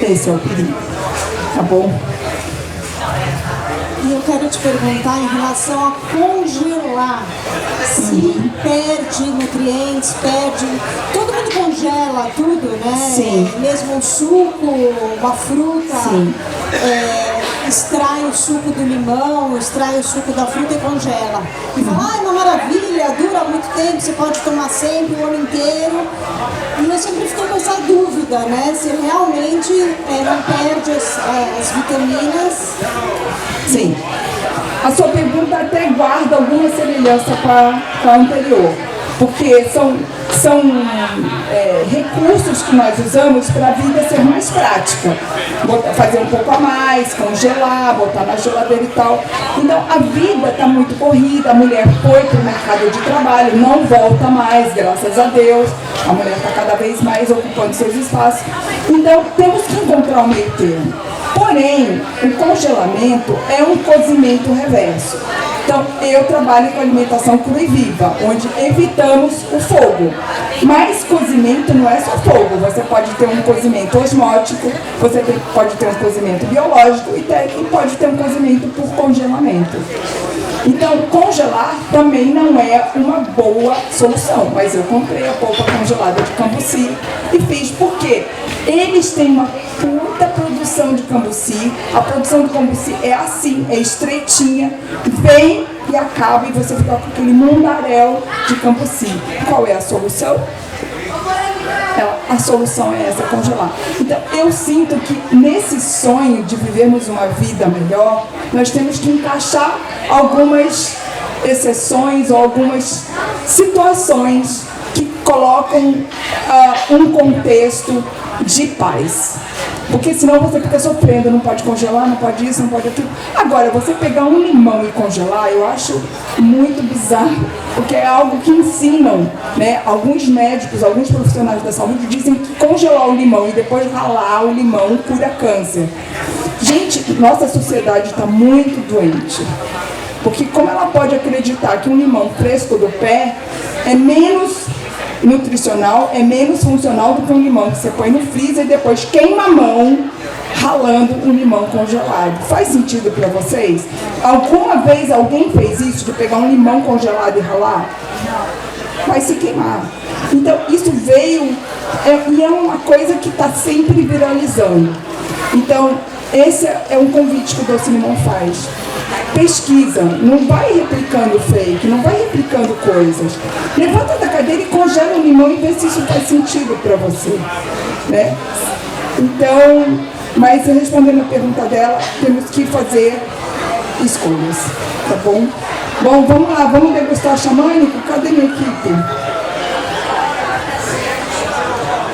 Esse é o perigo. Tá bom? E eu quero te perguntar em relação a congelar. Se perde nutrientes, perde... Todo mundo congela tudo, né? Sim. Mesmo um suco, uma fruta. Sim. Extrai o suco do limão, extrai o suco da fruta e congela. E fala, é uma maravilha, dura muito tempo, você pode tomar sempre, o ano inteiro. E eu sempre fico com essa dúvida, né? Se realmente não perde as vitaminas. Sim. A sua pergunta até guarda alguma semelhança com a anterior, porque são recursos que nós usamos para a vida ser mais prática. Fazer um pouco a mais, congelar, botar na geladeira e tal. Então a vida está muito corrida, a mulher foi para o mercado de trabalho, não volta mais, graças a Deus. A mulher está cada vez mais ocupando seus espaços. Então temos que encontrar um meio termo. Porém, o congelamento é um cozimento reverso. Então, eu trabalho com alimentação crua e viva, onde evitamos o fogo. Mas cozimento não é só fogo. Você pode ter um cozimento osmótico, você pode ter um cozimento biológico e pode ter um cozimento por congelamento. Então, congelar também não é uma boa solução. Mas eu comprei a polpa congelada de cambuci e fiz porque eles têm uma puta produção de cambuci. A produção de cambuci é assim, é estreitinha, vem e acaba e você fica com aquele mundaréu de cambuci. Qual é a solução? A solução é essa, congelar. Então, eu sinto que nesse sonho de vivermos uma vida melhor, nós temos que encaixar algumas exceções ou algumas situações que colocam um contexto de paz. Porque senão você fica sofrendo, não pode congelar, não pode isso, não pode aquilo. Agora, você pegar um limão e congelar, eu acho muito bizarro, porque é algo que ensinam, né? Alguns médicos, alguns profissionais da saúde dizem que congelar o limão e depois ralar o limão cura câncer. Gente, nossa sociedade está muito doente. Porque como ela pode acreditar que um limão fresco do pé é menos nutricional, é menos funcional do que um limão que você põe no freezer e depois queima a mão ralando um limão congelado? Faz sentido para vocês? Alguma vez alguém fez isso, de pegar um limão congelado e ralar? Vai se queimar. Então isso veio, e é uma coisa que está sempre viralizando. Então esse é um convite que o Doce Limão faz. pesquisa, não vai replicando fake, não vai replicando coisas. Levanta da cadeira e congela o limão e vê se isso faz sentido para você, né? Então, mas respondendo a pergunta dela, temos que fazer escolhas, tá bom? Bom, vamos lá, vamos degustar xamânico? Cadê minha equipe?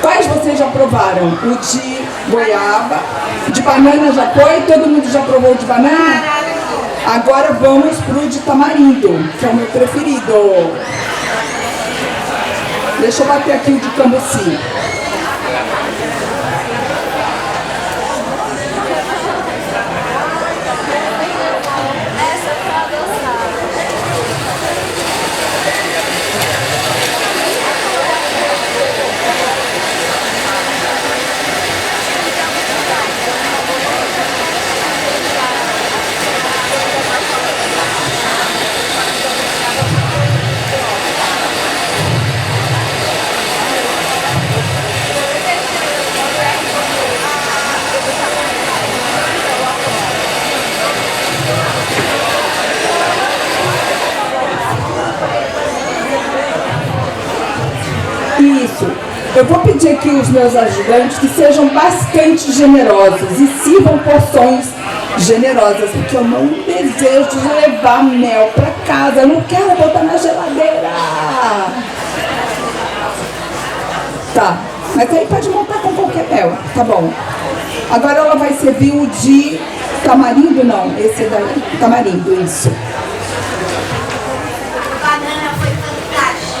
Quais vocês já provaram? O de goiaba, de banana já foi? Todo mundo já provou o de banana? Agora vamos pro de tamarindo, que é o meu preferido. Deixa eu bater aqui o de cambuci. Isso. Eu vou pedir aqui aos meus ajudantes que sejam bastante generosos e sirvam porções generosas, porque eu não desejo levar mel para casa, eu não quero botar na geladeira. Tá, mas aí pode montar com qualquer mel, tá bom. Agora ela vai servir o de tamarindo, não, esse é da tamarindo, isso. Banana foi fantástico.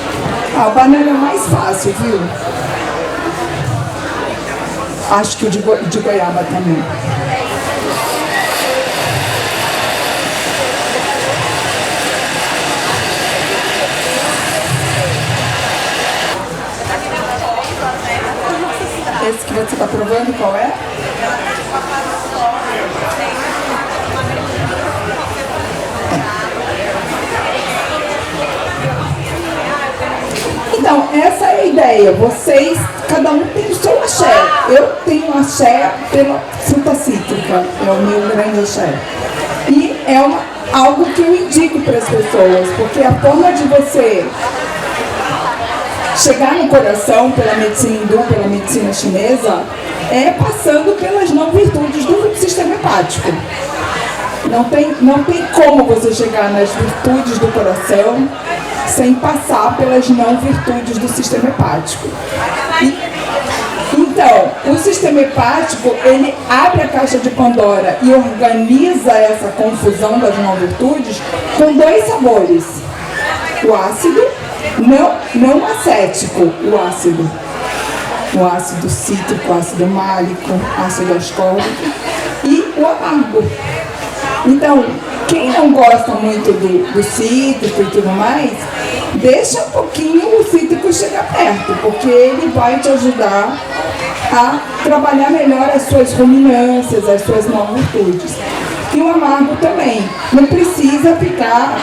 Ah, o banana é mais fácil, viu? Acho que o de goiaba também. Esse que você está provando, qual é? Então, essa é a ideia. Vocês, cada um tem o seu axé. Eu tenho axé pela fruta cítrica, é o meu grande axé. E é algo que eu indico para as pessoas, porque a forma de você chegar no coração pela medicina hindu, pela medicina chinesa, é passando pelas não virtudes do sistema hepático. Não tem como você chegar nas virtudes do coração sem passar pelas não virtudes do sistema hepático. Então, o sistema hepático, ele abre a caixa de Pandora e organiza essa confusão das não virtudes com dois sabores. O ácido, não acético, o ácido cítrico, ácido málico, ácido ascórbico e o amargo. Então, quem não gosta muito do cítrico e tudo mais, deixa um pouquinho o cítrico chegar perto, porque ele vai te ajudar a trabalhar melhor as suas ruminâncias, as suas não virtudes. E o amargo também. Não precisa ficar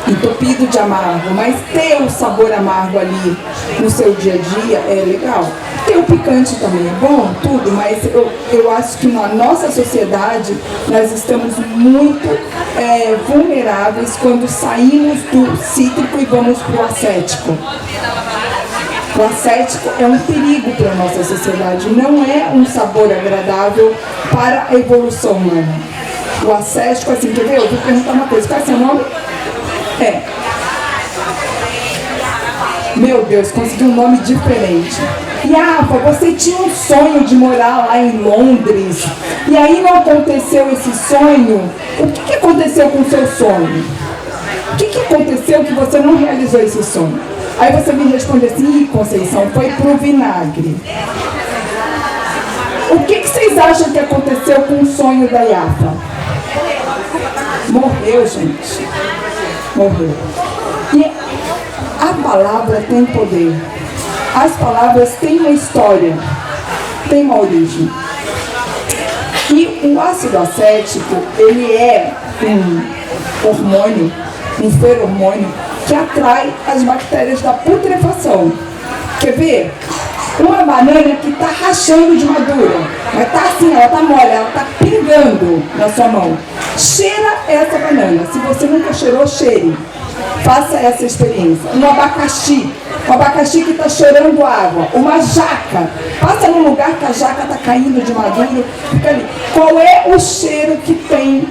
entupido de amargo, mas ter o sabor amargo ali no seu dia a dia é legal. Ter o picante também é bom, tudo, mas eu acho que na nossa sociedade nós estamos muito vulneráveis quando saímos do cítrico e vamos para o acético. O acético é um perigo para a nossa sociedade, não é um sabor agradável para a evolução humana. O acético, assim, quer ver? Eu vou perguntar uma coisa, qual é seu nome? Meu Deus, consegui um nome diferente. Yafa, você tinha um sonho de morar lá em Londres, e aí não aconteceu esse sonho. O que aconteceu com o seu sonho? O que aconteceu que você não realizou esse sonho? Aí você me responde assim, Conceição, foi pro vinagre. O que vocês acham que aconteceu com o sonho da Yafa? Morreu, gente. Morreu. E a palavra tem poder. As palavras têm uma história, têm uma origem. E o ácido acético, ele é um hormônio, um feromônio, que atrai as bactérias da putrefação. Quer ver? Uma banana que está rachando de madura, mas está assim, ela está mole, ela está pingando na sua mão. Cheira essa banana. Se você nunca cheirou, cheire. Faça essa experiência. Um abacaxi que está chorando água. Uma jaca. Passa num lugar que a jaca está caindo de maduro. Fica ali. Qual é o cheiro que tem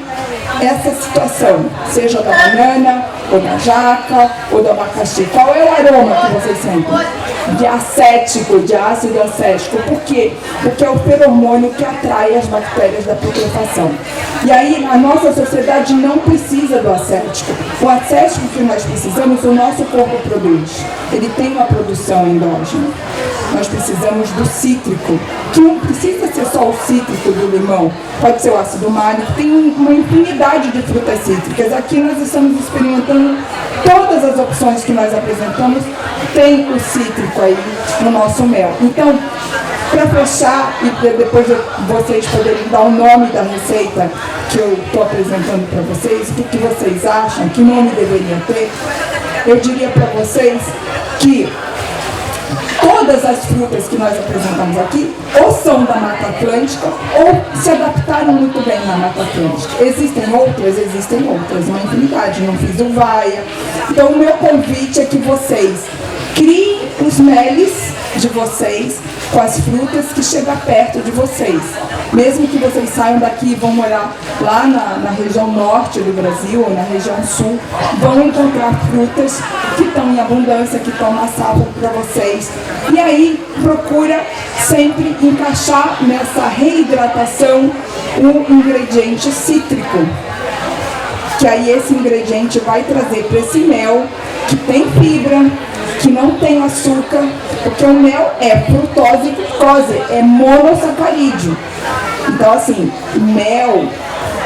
essa situação? Seja da banana, ou da jaca, ou do abacaxi. Qual é o aroma que vocês sentem? De acético, de ácido acético. Por quê? Porque é o feromônio que atrai as bactérias da putrefação. E aí, a nossa sociedade não precisa do acético. O acético que nós precisamos, o nosso corpo produz. Ele tem uma produção endógena. Nós precisamos do cítrico, que não precisa ser só o cítrico do limão. Pode ser o ácido málico, tem uma infinidade de frutas cítricas. Aqui nós estamos experimentando todas as opções que nós apresentamos, tem o cítrico aí no nosso mel. Então, para fechar, e depois vocês poderem dar o nome da receita que eu estou apresentando para vocês, o que vocês acham, que nome deveria ter, eu diria para vocês que todas as frutas que nós apresentamos aqui ou são da Mata Atlântica ou se adaptaram muito bem na Mata Atlântica. Existem outras, uma infinidade, não fiz uvaia. Então o meu convite é que vocês criem os meles de vocês com as frutas que chegam perto de vocês. Mesmo que vocês saiam daqui e vão morar lá na região norte do Brasil ou na região sul, vão encontrar frutas que estão em abundância, que estão na safra para vocês. E aí, procura sempre encaixar nessa reidratação um ingrediente cítrico. Que aí esse ingrediente vai trazer para esse mel que tem fibra, que não tem açúcar, porque o mel é frutose e glicose, é monossacarídeo. Então assim, mel,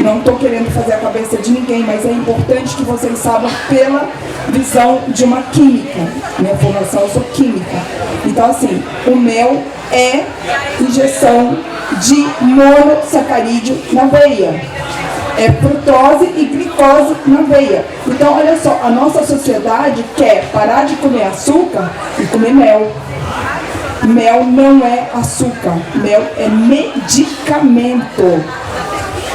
não estou querendo fazer a cabeça de ninguém, mas é importante que vocês saibam pela visão de uma química. Minha formação, eu sou química. Então assim, o mel é injeção de monossacarídeo na veia. É frutose e glicose na veia. Então, olha só, a nossa sociedade quer parar de comer açúcar e comer mel. Mel não é açúcar, mel é medicamento.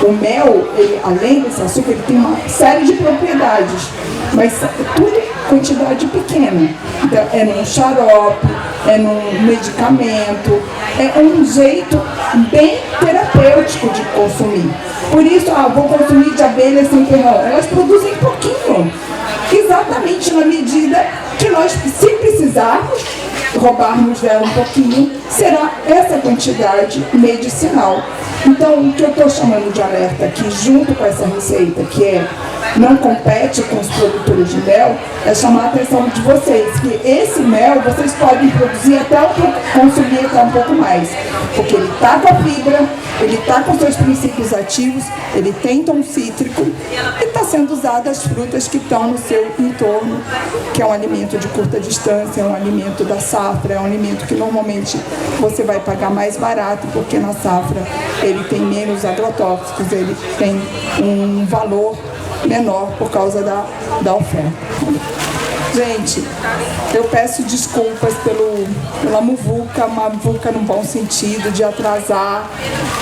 O mel, ele, além desse açúcar, ele tem uma série de propriedades, mas tudo quantidade pequena. Então, é num xarope, é num medicamento, é um jeito bem terapêutico de consumir. Por isso, vou consumir de abelhas sem ferrão. Elas produzem pouquinho, exatamente na medida que nós, se precisarmos, roubarmos dela um pouquinho, será essa quantidade medicinal. Então, o que eu estou chamando de alerta aqui, junto com essa receita, que é não compete com os produtores de mel, é chamar a atenção de vocês, que esse mel vocês podem produzir até um pouco, consumir até um pouco mais, porque ele está com a fibra, ele está com seus princípios ativos, ele tem tom cítrico e está sendo usado as frutas que estão no seu entorno, que é um alimento de curta distância, é um alimento da safra, é um alimento que normalmente você vai pagar mais barato, porque na safra ele tem menos agrotóxicos, ele tem um valor menor por causa da oferta. Gente, eu peço desculpas pela muvuca, uma muvuca num bom sentido, de atrasar.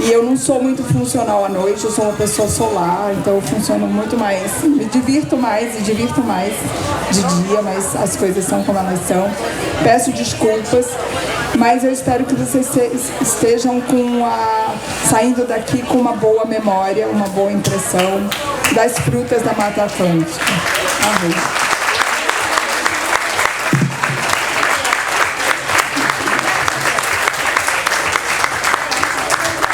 E eu não sou muito funcional à noite, eu sou uma pessoa solar, então eu funciono muito mais, me divirto mais de dia, mas as coisas são como elas são. Peço desculpas, mas eu espero que vocês estejam saindo daqui com uma boa memória, uma boa impressão das frutas da Mata Atlântica. Amém.